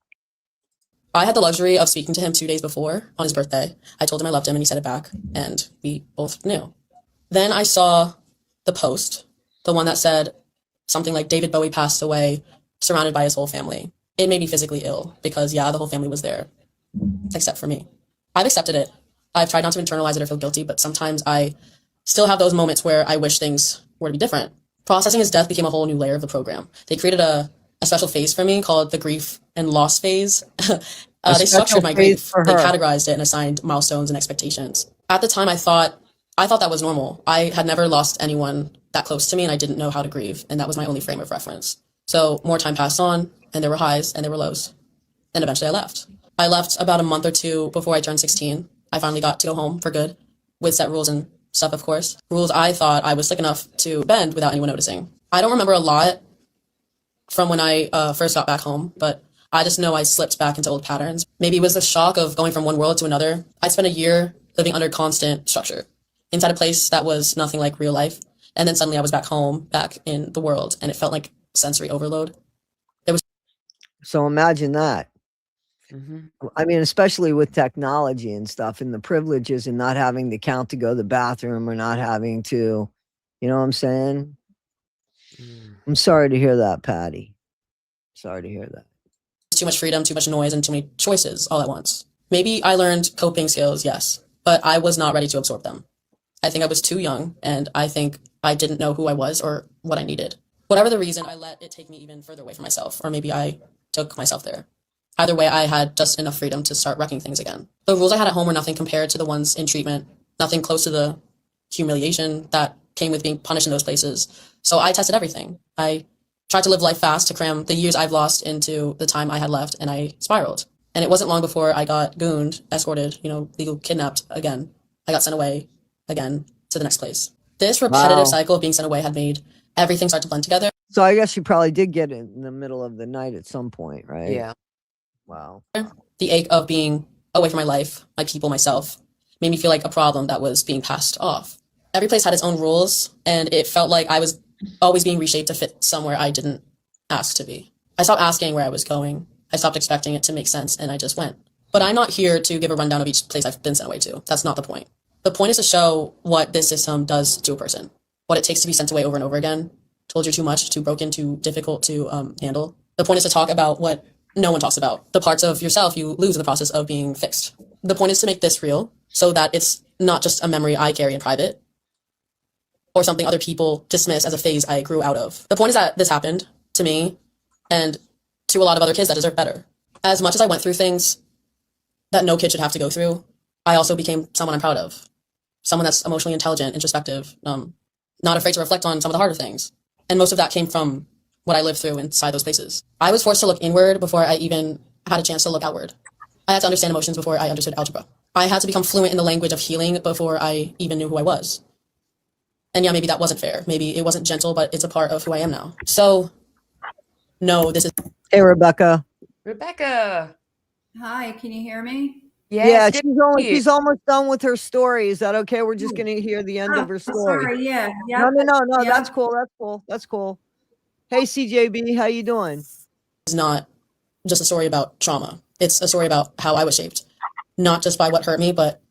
C: I had the luxury of speaking to him 2 days before on his birthday. I told him I loved him and he said it back, and we both knew. Then I saw the post, the one that said something like David Bowie passed away surrounded by his whole family. It made me physically ill because, yeah, the whole family was there, except for me. I've accepted it. I've tried not to internalize it or feel guilty, but sometimes I still have those moments where I wish things were to be different. Processing his death became a whole new layer of the program. They created a special phase for me called the grief and loss phase. They structured my grief. They categorized it and assigned milestones and expectations. At the time, I thought that was normal. I had never lost anyone that close to me, and I didn't know how to grieve, and that was my only frame of reference. So more time passed on, and there were highs and there were lows. And eventually I left. I left about a month or two before I turned 16. I finally got to go home for good, with set rules and stuff, of course. Rules I thought I was slick enough to bend without anyone noticing. I don't remember a lot from when I first got back home, but I just know I slipped back into old patterns. Maybe it was the shock of going from one world to another. I spent a year living under constant structure, inside a place that was nothing like real life. And then suddenly I was back home, back in the world, and it felt like sensory overload.
A: So imagine that. I mean, especially with technology and stuff, and the privileges, and not having to count to go to the bathroom, or not having to, you know what I'm saying? I'm sorry to hear that, Patty. Sorry to hear that.
C: Too much freedom, too much noise, and too many choices all at once. Maybe I learned coping skills, yes, but I was not ready to absorb them. I think I was too young, and I think I didn't know who I was or what I needed. Whatever the reason, I let it take me even further away from myself, or maybe I took myself there. Either way, I had just enough freedom to start wrecking things again. The rules I had at home were nothing compared to the ones in treatment, nothing close to the humiliation that came with being punished in those places. So I tested everything. I tried to live life fast to cram the years I've lost into the time I had left, and I spiraled. And it wasn't long before I got gooned, escorted, legal kidnapped again. I got sent away again to the next place. This repetitive cycle of being sent away had made everything start to blend together.
A: So I guess you probably did get it in the middle of the night at some point, right?
B: Yeah.
A: Wow.
C: The ache of being away from my life, my people, myself, made me feel like a problem that was being passed off. Every place had its own rules, and it felt like I was always being reshaped to fit somewhere I didn't ask to be. I stopped asking where I was going. I stopped expecting it to make sense, and I just went. But I'm not here to give a rundown of each place I've been sent away to. That's not the point. The point is to show what this system does to a person, what it takes to be sent away over and over again, told you're too much, too broken, too difficult to handle. The point is to talk about what no one talks about, the parts of yourself you lose in the process of being fixed. The point is to make this real so that it's not just a memory I carry in private or something other people dismiss as a phase I grew out of. The point is that this happened to me and to a lot of other kids that deserve better. As much as I went through things that no kid should have to go through, I also became someone I'm proud of. Someone that's emotionally intelligent, introspective, not afraid to reflect on some of the harder things. And most of that came from what I lived through inside those places. I was forced to look inward before I even had a chance to look outward. I had to understand emotions before I understood algebra. I had to become fluent in the language of healing before I even knew who I was. And yeah, maybe that wasn't fair. Maybe it wasn't gentle, but it's a part of who I am now. So, no, this is...
A: Hey, Rebecca.
B: Rebecca.
D: Hi, can you hear me?
B: Yes,
A: Yeah, she's almost done with her story. Is that okay? We're just going to hear the end of her story.
D: Sorry, yeah.
A: No.
D: Yeah.
A: That's cool. Hey, CJB, how you doing?
C: It's not just a story about trauma. It's a story about how I was shaped, not just by what hurt me, but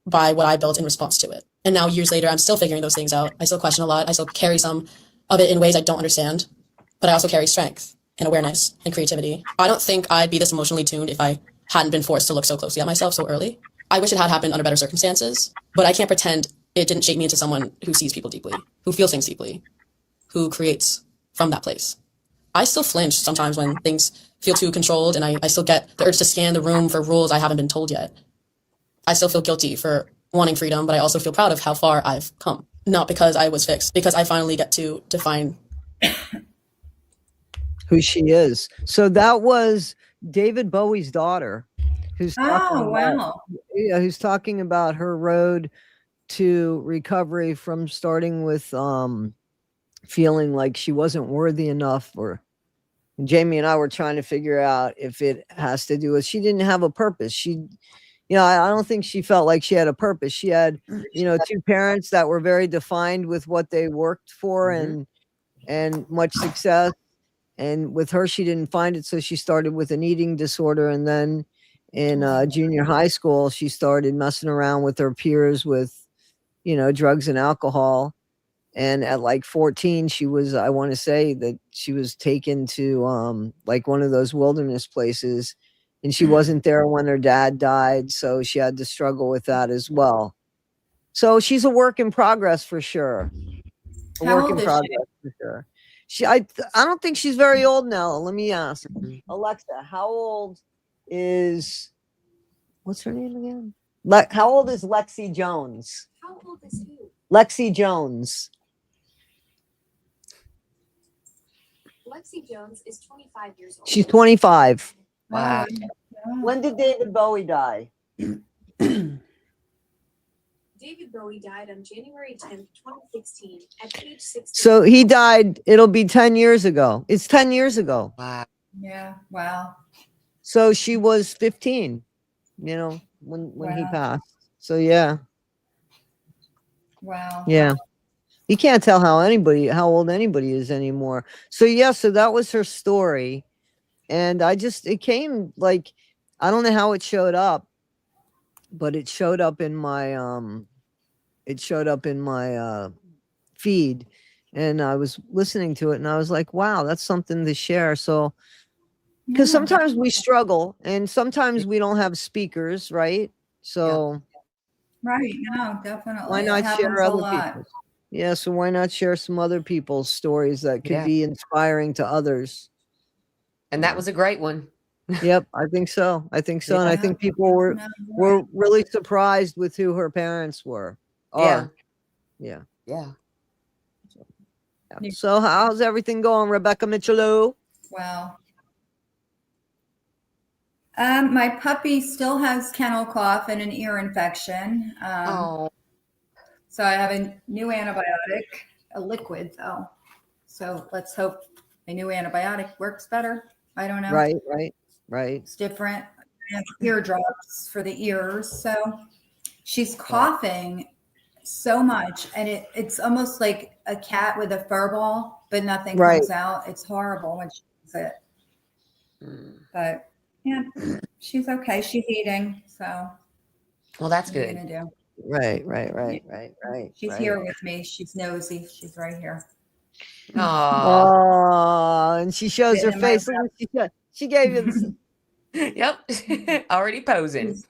C: by what I built in response to it. And now years later, I'm still figuring those things out. I still question a lot. I still carry some of it in ways I don't understand, but I also carry strength and awareness and creativity. I don't think I'd be this emotionally tuned if I hadn't been forced to look so closely at myself so early. I wish it had happened under better circumstances, but I can't pretend it didn't shape me into someone who sees people deeply, who feels things deeply, who creates from that place. I still flinch sometimes when things feel too controlled, and I still get the urge to scan the room for rules I haven't been told yet. I still feel guilty for wanting freedom, but I also feel proud of how far I've come. Not because I was fixed, because I finally get to define
A: who she is. So that was David Bowie's daughter, who's
D: Oh, wow.
A: who's talking about her road to recovery from starting with feeling like she wasn't worthy enough. Or Jamie and I were trying to figure out if it has to do with she didn't have a purpose. I don't think she felt like she had a purpose. She had, two parents that were very defined with what they worked for and much success. And with her, she didn't find it. So she started with an eating disorder. And then in junior high school, she started messing around with her peers with, drugs and alcohol. And at like 14, I want to say that she was taken to like one of those wilderness places, and she wasn't there when her dad died. So she had to struggle with that as well. So she's a work in progress for sure. A
D: How
A: work
D: old
A: in
D: is
A: progress for sure. I don't think she's very old now. Let me ask Alexa, how old is what's her name again? How old is Lexi Jones?
E: How old is who?
A: Lexi Jones.
E: Lexi Jones is 25 years old.
A: She's 25.
B: Wow.
A: When did David Bowie die?
E: David Bowie died on January 10th, 2016 at age 16.
A: So he died, it'll be 10 years ago. It's 10 years ago.
B: Wow.
D: Yeah. Wow.
A: So she was 15, when he passed. So yeah.
D: Wow.
A: Yeah. You can't tell how old anybody is anymore. So yeah, so that was her story. And it came like, I don't know how it showed up, but it showed up in my feed, and I was listening to it and I was like, wow, that's something to share. So because
D: Yeah.
A: sometimes we struggle and sometimes we don't have speakers, right? So
D: Right. No, definitely.
A: why
D: It
A: not
D: happens
A: share
D: a
A: other
D: lot.
A: people's? Yeah, so why not share some other people's stories that could
B: Yeah.
A: be inspiring to others?
B: And that was a great one.
A: Yep, I think so. And I
D: Yeah.
A: think people were
D: No, you're right.
A: really surprised with who her parents were.
B: Yeah.
A: Yeah.
B: Yeah.
A: Yeah. So how's everything going, Rebecca Michelou?
D: Wow. My puppy still has kennel cough and an ear infection.
B: Oh.
D: So I have a new antibiotic, a liquid though. So let's hope a new antibiotic works better. I don't know.
A: Right.
D: It's different. I have ear drops for the ears. So she's coughing so much, and it's almost like a cat with a fur ball, but nothing
A: Right.
D: comes out. It's horrible when she does it. But yeah, she's okay. She's eating. So
B: Well, that's
D: what are you
B: good.
D: gonna do?
A: Right.
D: She's here with me. She's nosy. She's right here.
B: Aw.
A: Oh, and she shows her
D: Sitting in my
A: face. Look what she said. She gave you this.
B: Yep. Already posing.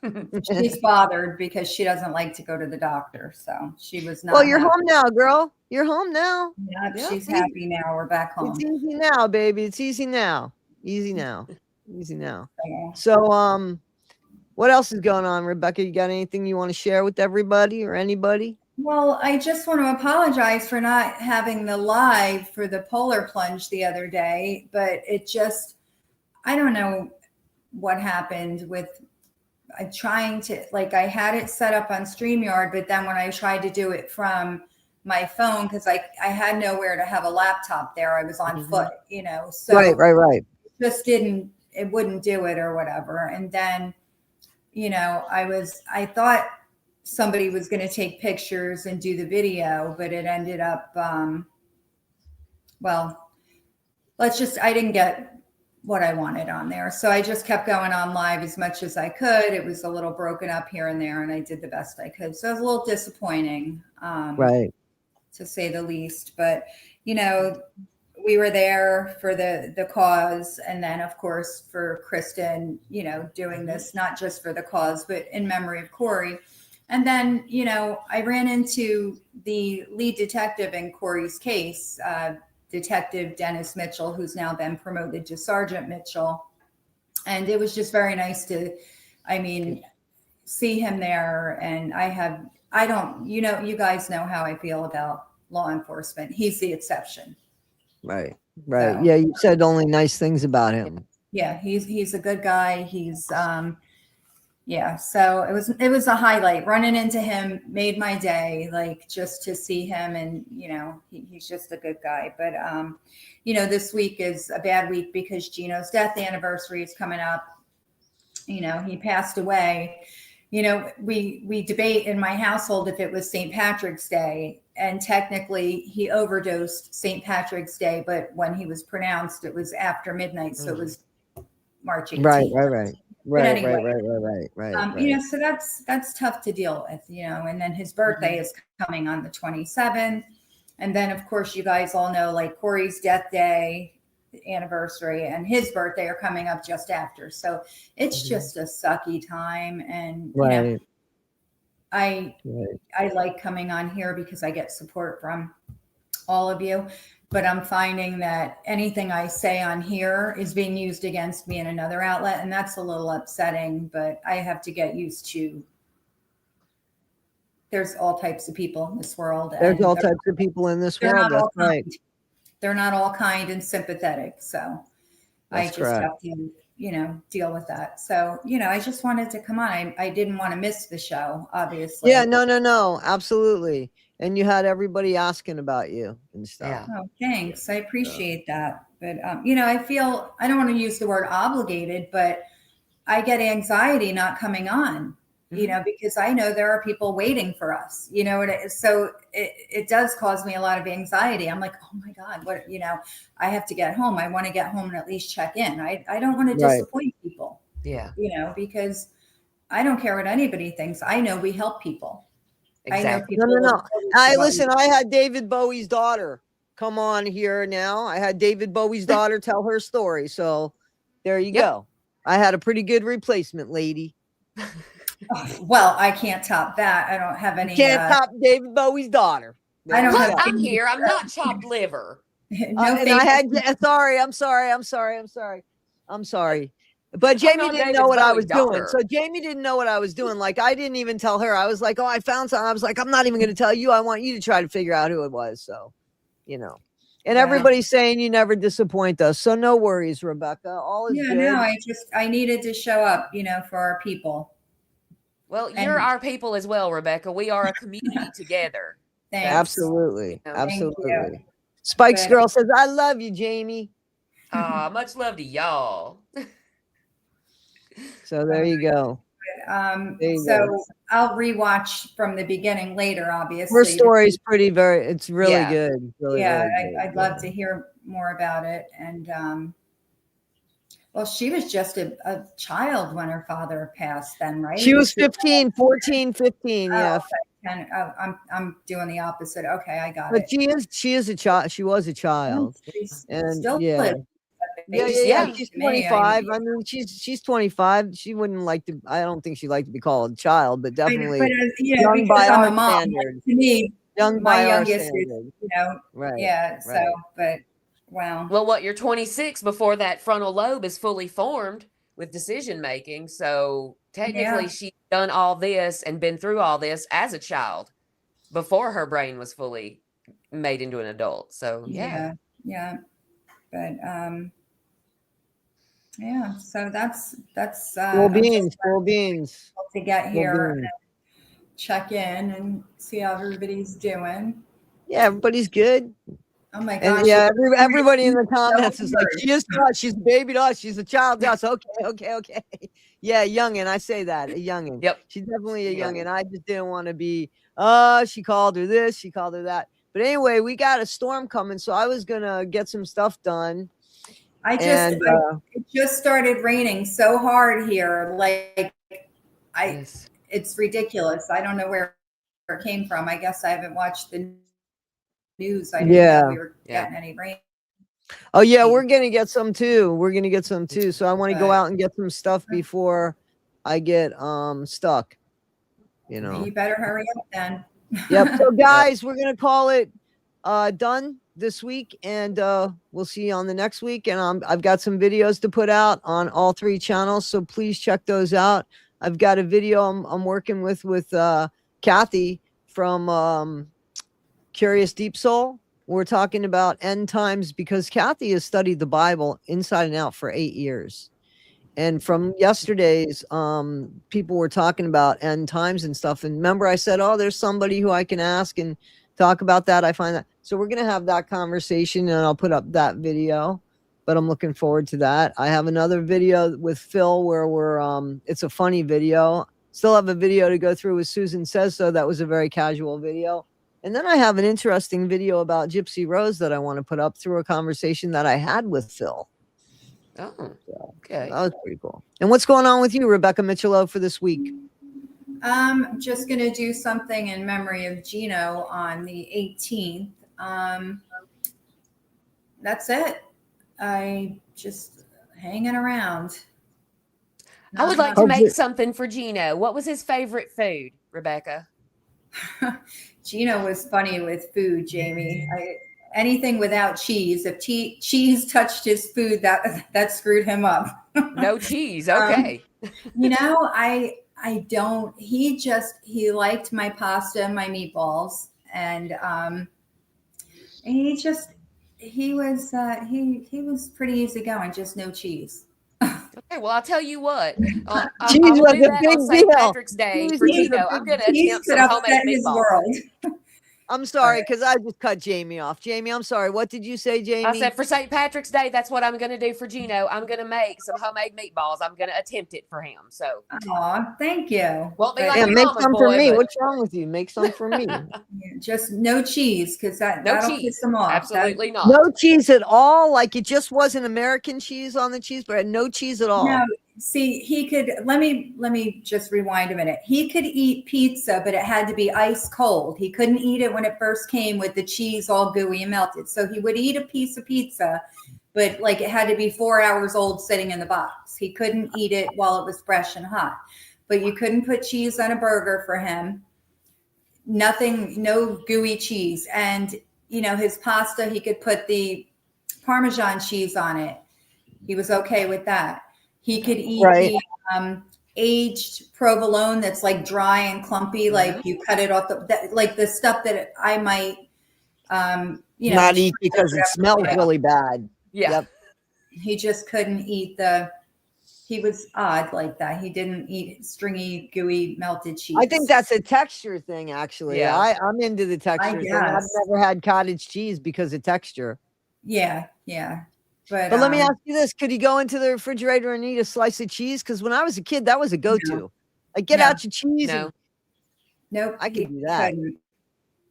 D: She's bothered because she doesn't like to go to the doctor. So she was not.
A: Well, you're
D: happy.
A: home now, girl. You're home now.
D: Yep,
A: Yeah,
D: she's
A: see?
D: happy now. We're back home.
A: It's easy now, baby. It's easy now. Easy now.
D: Yeah.
A: So, what else is going on, Rebecca? You got anything you want to share with everybody or anybody?
D: Well, I just want to apologize for not having the live for the polar plunge the other day, but I don't know what happened with trying to, I had it set up on StreamYard, but then when I tried to do it from my phone, because I had nowhere to have a laptop there, I was on foot, so
A: Right.
D: it wouldn't do it or whatever. And then, I thought somebody was going to take pictures and do the video, but it ended up, I didn't get what I wanted on there. So I just kept going on live as much as I could. It was a little broken up here and there, and I did the best I could. So it was a little disappointing,
A: Right.
D: to say the least. But you know, we were there for the cause, and then of course for Kristen, you know, doing this not just for the cause but in memory of Corey. And then, you know, I ran into the lead detective in Corey's case, Detective Dennis Mitchell, who's now been promoted to Sergeant Mitchell. And it was just very nice to, I mean, see him there. And I don't, you know, you guys know how I feel about law enforcement. He's the exception.
A: Right. Right.
D: So,
A: Yeah. You said only nice things about him.
D: yeah, he's a good guy. He's, yeah, so it was a highlight. Running into him made my day, like just to see him, and you know, he's just a good guy. But you know, this week is a bad week because Gino's death anniversary is coming up. You know, he passed away. You know, we debate in my household if it was St. Patrick's Day, and technically he overdosed St. Patrick's Day, but when he was pronounced, it was after midnight, so it was March 18th.
A: Right. Right. Right.
D: But
A: Right.
D: anyway,
A: Right.
D: you know, so that's tough to deal with, you know. And then his birthday is coming on the 27th, and then of course you guys all know like Corey's death day anniversary and his birthday are coming up just after. So it's just a sucky time, and you know,
A: Right.
D: I like coming on here because I get support from all of you. But I'm finding that anything I say on here is being used against me in another outlet, and that's a little upsetting. But I have to get used to. There's all types of people in this world.
A: There's
D: and
A: all types of people in this
D: they're
A: world.
D: not all
A: That's right.
D: kind. They're not all kind and sympathetic. So I
A: That's
D: just
A: correct.
D: have to, you know, deal with that. So, you know, I just wanted to come on. I didn't want to miss the show, obviously.
A: Yeah. No. Absolutely. And you had everybody asking about you and stuff.
B: Yeah.
D: Oh, thanks. I appreciate that. But, you know, I feel, I don't want to use the word obligated, but I get anxiety not coming on, you know, because I know there are people waiting for us, you know, so it does cause me a lot of anxiety. I'm like, oh my God, what, you know, I have to get home. I want to get home and at least check in. I don't want to
A: Right.
D: disappoint people,
B: Yeah.
D: you know, because I don't care what anybody thinks. I know we help people. I know
B: Exactly.
D: people.
A: No.
D: look forward to
A: I
D: what we
A: listen. I had David Bowie's daughter come on here now. I had David Bowie's daughter tell her story. So there you
B: Yep.
A: go. I had a pretty good replacement, lady.
D: Well, I can't top that. I don't have any.
A: Can't top David Bowie's daughter.
D: I don't
A: There you
D: have
A: go.
B: I'm here. I'm not chopped liver.
D: no
A: And I had.
D: favorite.
A: I'm sorry. But Jamie
B: not
A: didn't
B: David
A: know what I
B: Bowie's
A: was doing.
B: daughter.
A: So Jamie didn't know what I was doing. Like I didn't even tell her. I was like, oh, I found something. I was like, I'm not even going to tell you. I want you to try to figure out who it was. So, you know. And
D: Wow.
A: everybody's saying you never disappoint us. So no worries, Rebecca. All is
D: Yeah,
A: good.
D: no, I needed to show up, you know, for our people.
B: Well, you're our people as well, Rebecca. We are a community together.
D: Thanks.
A: Absolutely.
B: You know,
A: Absolutely. Spikes
D: But-
A: girl says, I love you, Jamie.
B: Much love to y'all.
A: So there you go. There you
D: So
A: go.
D: I'll rewatch from the beginning later, obviously.
A: Her story is it's really
B: Yeah.
A: good. Really,
D: Yeah,
A: really good.
D: I'd love to hear more about it. And well, she was just a child when her father passed then, right?
A: She was 15, 14, 15.
D: Oh,
A: Yeah.
D: okay. And I'm doing the opposite. Okay, I got
A: But
D: it.
A: she is a child. She was a child.
D: She's
A: And
D: still
A: yeah.
D: lives.
A: Yeah.
B: Yeah.
A: She's
D: To me,
A: 25. I mean, she's 25. She wouldn't like to, I don't think she'd like to be called a child, but definitely
D: you know,
A: young
D: because
A: by
D: I'm
A: our
D: a mom,
A: standards.
D: to me,
A: Young
D: my
A: by our
D: youngest is,
A: standards.
D: you know,
A: Right.
D: yeah. So,
A: right.
D: but wow.
B: Well, what, you're 26 before that frontal lobe is fully formed with decision making. So technically,
D: Yeah.
B: she's done all this and been through all this as a child before her brain was fully made into an adult. So yeah.
D: Yeah. But yeah, so that's
A: Full
D: I'm just
A: beans. Full beans.
D: to get
A: Full
D: here
A: beans.
D: and check in and see how everybody's doing.
A: Yeah, everybody's good.
D: Oh my gosh.
A: And yeah, everybody in the comments
D: so
A: is like, she is not, she's a baby to us, she's a child to us. Okay. Yeah, youngin', I say that, a youngin'.
B: Yep.
A: She's definitely a
B: Yep.
A: youngin'. I just didn't want to be, she called her this, she called her that. But anyway, we got a storm coming, so I was gonna get some stuff done.
D: It just started raining so hard here. Like
B: Yes.
D: it's ridiculous. I don't know where it came from. I guess I haven't watched the news. I didn't
A: Yeah.
D: know we were
B: Yeah.
D: getting any rain.
A: Oh yeah, we're gonna get some too. We're gonna get some too. So I want to go
D: But-
A: out and get some stuff before I get stuck. You know.
D: You better hurry up then.
A: Yep. So guys, we're gonna call it done this week, and we'll see you on the next week. And I've got some videos to put out on all 3 channels, so please check those out. I've got a video I'm working with Kathy from Curious Deep Soul. We're talking about end times because Kathy has studied the Bible inside and out for 8 years. And from yesterday's, people were talking about end times and stuff. And remember, I said, oh, there's somebody who I can ask and talk about that. I find that. So we're going to have that conversation, and I'll put up that video. But I'm looking forward to that. I have another video with Phil where it's a funny video. Still have a video to go through with Susan Says So. That was a very casual video. And then I have an interesting video about Gypsy Rose that I want to put up through a conversation that I had with Phil.
B: Oh,
A: So
B: okay.
A: that was pretty cool. And what's going on with you, Rebecca Mitchell, for this week?
D: I'm just going to do something in memory of Gino on the 18th. That's it. I just hanging around.
B: I would
D: Not
B: like to
A: Oh,
B: make
A: good.
B: something for Gino. What was his favorite food, Rebecca?
D: Gino was funny with food, Jamie. Anything without cheese. If cheese touched his food, that screwed him up.
B: No cheese. Okay.
D: You know, I don't. He liked my pasta and my meatballs, and he was pretty easygoing. Just no cheese.
B: Okay. Well, I'll tell you what. I'll
A: Cheese
B: do
A: was a
B: that
A: big
B: on St.
A: deal.
B: Patrick's Day
A: Cheese
B: for
A: was a
B: Gino.
A: big
B: I'm going to
D: Cheese
B: attempt
D: could
B: some
D: upset
B: homemade
D: his
B: meatballs.
D: world.
A: I'm sorry, because I just cut Jamie off. Jamie, I'm sorry. What did you say, Jamie?
B: I said for St. Patrick's Day, that's what I'm going to do for Gino. I'm going to make some homemade meatballs. I'm going to attempt it for him. So
D: Aw, thank you.
B: won't be
D: But
B: like
A: yeah,
B: your
A: make
B: mama's
A: some for
B: boy,
A: me.
B: but
A: What's wrong with you? Make some for me.
D: just no cheese, because
B: no
D: that'll
B: cheese.
D: piss him off.
B: Absolutely not.
A: No cheese at all. Like it just wasn't American cheese on the cheese bread. No cheese at all.
D: No, see, he could. Let me just rewind a minute. He could eat pizza, but it had to be ice cold. He couldn't eat it when it first came with the cheese all gooey and melted. So he would eat a piece of pizza, but like it had to be 4 hours old sitting in the box. He couldn't eat it while it was fresh and hot. But you couldn't put cheese on a burger for him. Nothing, no gooey cheese. And his pasta, he could put the Parmesan cheese on it. He was okay with that. He could eat
A: Right.
D: the aged provolone that's like dry and clumpy, like you cut it off like the stuff that I might,
A: Not eat because it smells really bad.
B: Yeah.
A: Yep.
D: He just couldn't eat he was odd like that. He didn't eat stringy, gooey, melted cheese.
A: I think that's a texture thing, actually.
B: Yeah.
A: I'm into the texture thing. I've
D: guess.
A: never had cottage cheese because of texture.
D: Yeah. But
A: let me ask you this. Could he go into the refrigerator and eat a slice of cheese? Because when I was a kid, that was a go-to.
D: No.
A: Like, get
D: No.
A: out your cheese.
B: No.
A: And
D: nope.
A: I could do that.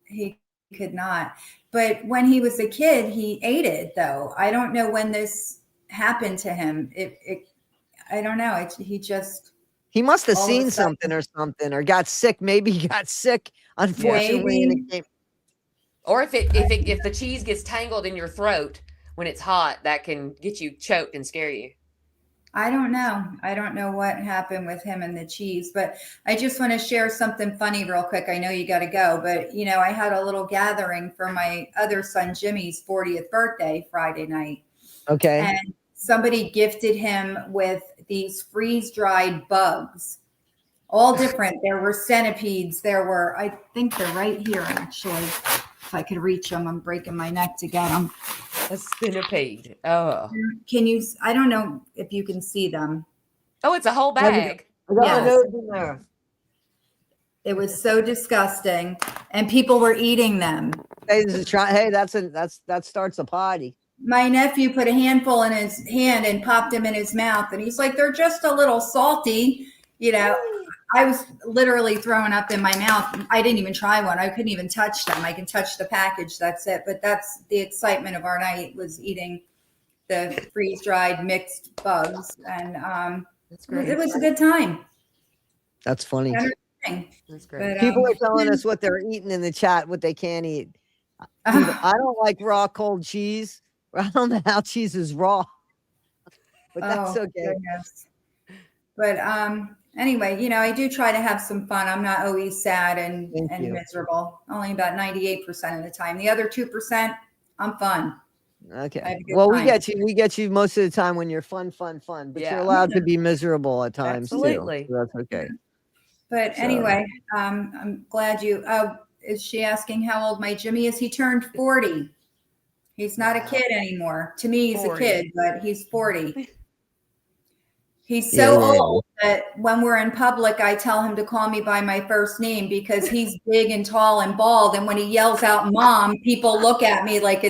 D: He could not. But when he was a kid, he ate it, though. I don't know when this happened to him. I don't know.
A: He must have
D: all of a
A: seen
D: sudden-
A: something or got sick. Maybe he got sick, unfortunately. And it came.
B: Or if the cheese gets tangled in your throat when it's hot, that can get you choked and scare you.
D: I don't know. I don't know what happened with him and the cheese, but I just want to share something funny real quick. I know you got to go, but I had a little gathering for my other son, Jimmy's 40th birthday Friday night.
A: Okay.
D: And somebody gifted him with these freeze-dried bugs, all different. There were centipedes. I think they're right here, actually. If I could reach them, I'm breaking my neck to get them.
B: A centipede. Oh.
D: I don't know if you can see them.
B: Oh, it's a whole bag.
A: I got
D: Yes.
A: my nose in there.
D: It was so disgusting, and people were eating them.
A: Hey, that starts a party.
D: My nephew put a handful in his hand and popped them in his mouth, and he's like, "They're just a little salty." I was literally throwing up in my mouth. I didn't even try one. I couldn't even touch them. I can touch the package. That's it. But that's the excitement of our night, was eating the freeze-dried mixed bugs, and
B: That's great.
D: it was a good time.
A: That's funny.
D: Entertaining.
B: That's great.
D: But,
A: People are telling us what they're eating in the chat, what they can't eat. I don't like raw cold cheese. I don't know how cheese is raw, but that's
D: Oh,
A: okay.
D: goodness. But anyway, I do try to have some fun. I'm not always sad and
A: Thank you.
D: miserable. Only about 98% of the time. The other 2%, I'm fun. I
A: Okay.
D: have a good
A: Well, we
D: time.
A: get you. We get you most of the time when you're fun, but you're
B: Yeah.
A: allowed to be miserable at times
B: Absolutely.
A: too. So that's okay.
D: But
A: So-
D: anyway, I'm glad you. Is she asking how old my Jimmy is? He turned 40. He's not a
B: Wow.
D: kid anymore. To me, he's
B: 40.
D: a kid, but he's 40. He's
A: Yeah,
D: so
A: yeah, yeah.
D: old that when we're in public, I tell him to call me by my first name because he's big and tall and bald. And when he yells out "mom," people look at me like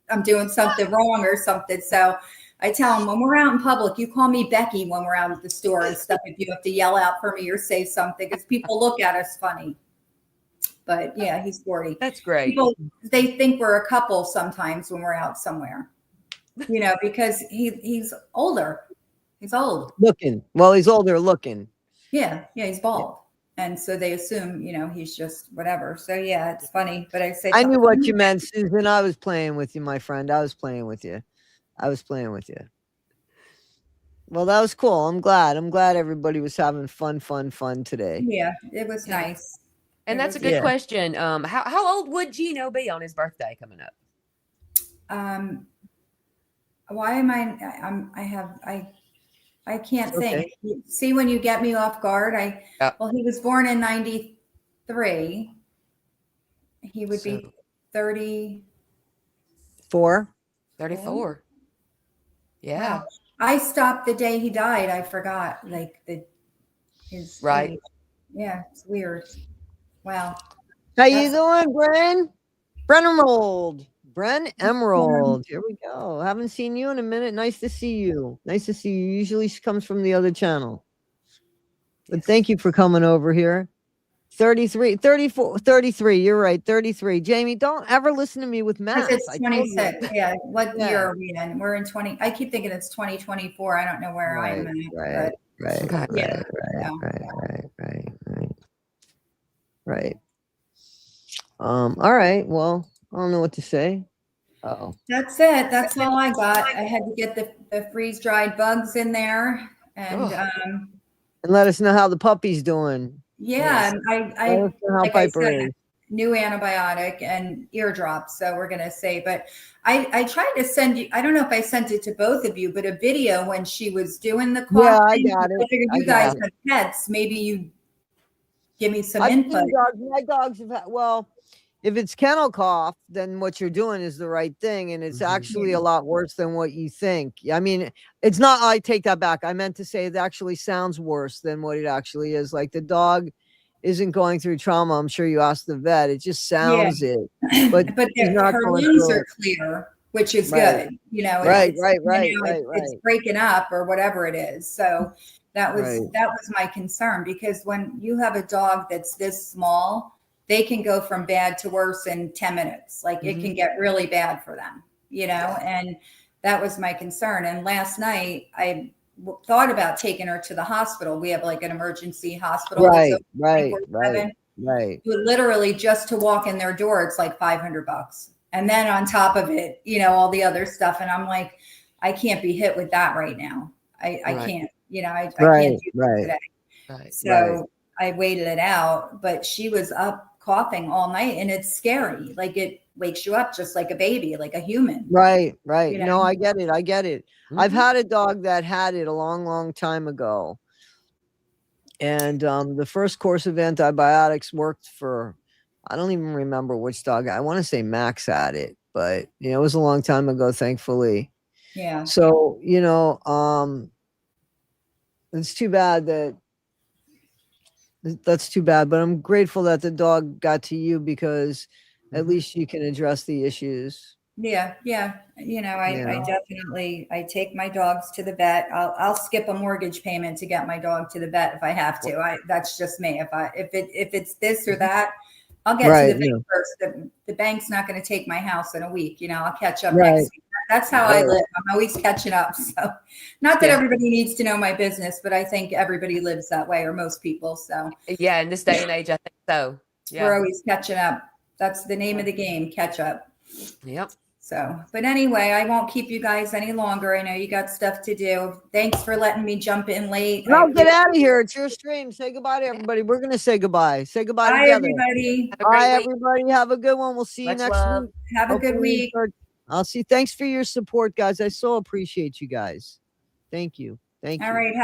D: I'm doing something wrong or something. So I tell him, when we're out in public, you call me Becky when we're out at the store and stuff. If you have to yell out for me or say something, because people look at us funny. But yeah, he's 40.
B: That's great.
D: People, they think we're a couple sometimes when we're out somewhere, because he's older. He's old.
A: Looking. Well, he's older looking.
D: Yeah, he's bald. And so they assume, he's just whatever. So yeah, it's funny. But I say
A: I knew what you meant, Susan. I was playing with you, my friend. I was playing with you. Well, that was cool. I'm glad everybody was having fun today.
D: Yeah, it was
B: Yeah.
D: nice.
B: And
D: It
B: that's a
D: was-
B: good
A: Yeah.
B: question. How old would Gino be on his birthday coming up?
D: Why am I can't
A: Okay.
D: think. See, when you get me off guard,
B: Yeah.
D: well, he was born in 93. He would be
B: So-
D: 30.
A: 4.
B: 34. Yeah.
D: Wow. I stopped the day he died. I forgot his
B: Right.
D: age. Yeah, it's weird. Wow.
A: How you
D: That's-
A: doing, Bren? Bren Emerald. Here we go. Haven't seen you in a minute. Nice to see you. Usually she comes from the other channel. But thank you for coming over here. 33, 34, 33. You're right. 33. Jamie, don't ever listen to me with math.
D: Because it's
A: I told you.
D: 26. Yeah. What
A: Yeah.
D: year are we in? We're in 20. I keep thinking it's 2024. I don't know where I am at.
A: Right.
B: Okay.
D: Yeah.
A: Right. All right. Well, I don't know what to say. Oh.
D: That's it. That's all I got. I had to get the freeze dried bugs in there. And
B: Ugh.
A: And let us know how the puppy's doing.
D: yeah,
B: Yes.
D: and
A: Let us know how
D: like I
A: Piper
D: said,
A: is.
D: new antibiotic and eardrops. So we're gonna say, but I tried to send you. I don't know if I sent it to both of you, but a video when she was doing the cough.
A: Yeah, I
D: thing.
A: got it.
D: I figured
A: I
D: you
A: got
D: guys
A: it.
D: have pets. Maybe you give me some
A: I've seen
D: input.
A: dogs. My dogs have had, well, if it's kennel cough, then what you're doing is the right thing. And it's actually a lot worse than what you think. I mean, it's not, I take that back. I meant to say it actually sounds worse than what it actually is. Like the dog isn't going through trauma. I'm sure you asked the vet. It just sounds it. But she's not
D: her
A: going
D: lungs
A: through
D: are
A: it.
D: clear, which is
A: Right.
D: good.
A: Right,
D: it's,
A: right,
D: it's breaking up or whatever it is. So that was my concern, because when you have a dog that's this small, they can go from bad to worse in 10 minutes. Like it can get really bad for them, and that was my concern. And last night I thought about taking her to the hospital. We have like an emergency hospital.
A: Right.
D: Literally just to walk in their door, it's like $500. And then on top of it, all the other stuff. And I'm like, I can't be hit with that right now. I can't, I can't do that today.
B: Right.
D: So I waited it out, but she was up coughing all night, and it's scary. Like it wakes you up just like a baby, like a human.
A: Right. No, I get it. I've
B: Mhm.
A: had a dog that had it a long time ago. And the first course of antibiotics worked for, I don't even remember which dog. I want to say Max had it, but it was a long time ago, thankfully.
D: Yeah.
A: So, it's too bad that's too bad, but I'm grateful that the dog got to you, because at least you can address the issues.
D: Yeah. I definitely, I take my dogs to the vet. I'll skip a mortgage payment to get my dog to the vet if I have to. That's just me. If it's this or that, I'll get to the bank first. The bank's not going to take my house in a week. I'll catch up next week. That's how I live. I'm always catching up. So not that everybody needs to know my business, but I think everybody lives that way, or most people. So
B: Yeah, in this day and age, I think so. Yeah.
D: we're always catching up. That's the name of the game, catch up.
B: Yep.
D: So, but anyway, I won't keep you guys any longer. I know you got stuff to do. Thanks for letting me jump in late.
A: No, get out of here. It's your stream. Say goodbye to everybody. We're going to say goodbye. Say goodbye
D: Bye,
A: together.
D: everybody.
B: Have a
A: All right,
B: great week.
A: everybody. Have a good one. We'll see you
B: Much
A: next
B: love.
A: week.
D: Have a good
A: Hopefully we
D: week.
A: start- I'll see. Thanks for your support, guys. I so appreciate you guys. Thank you. Thank
D: All
A: you.
D: right.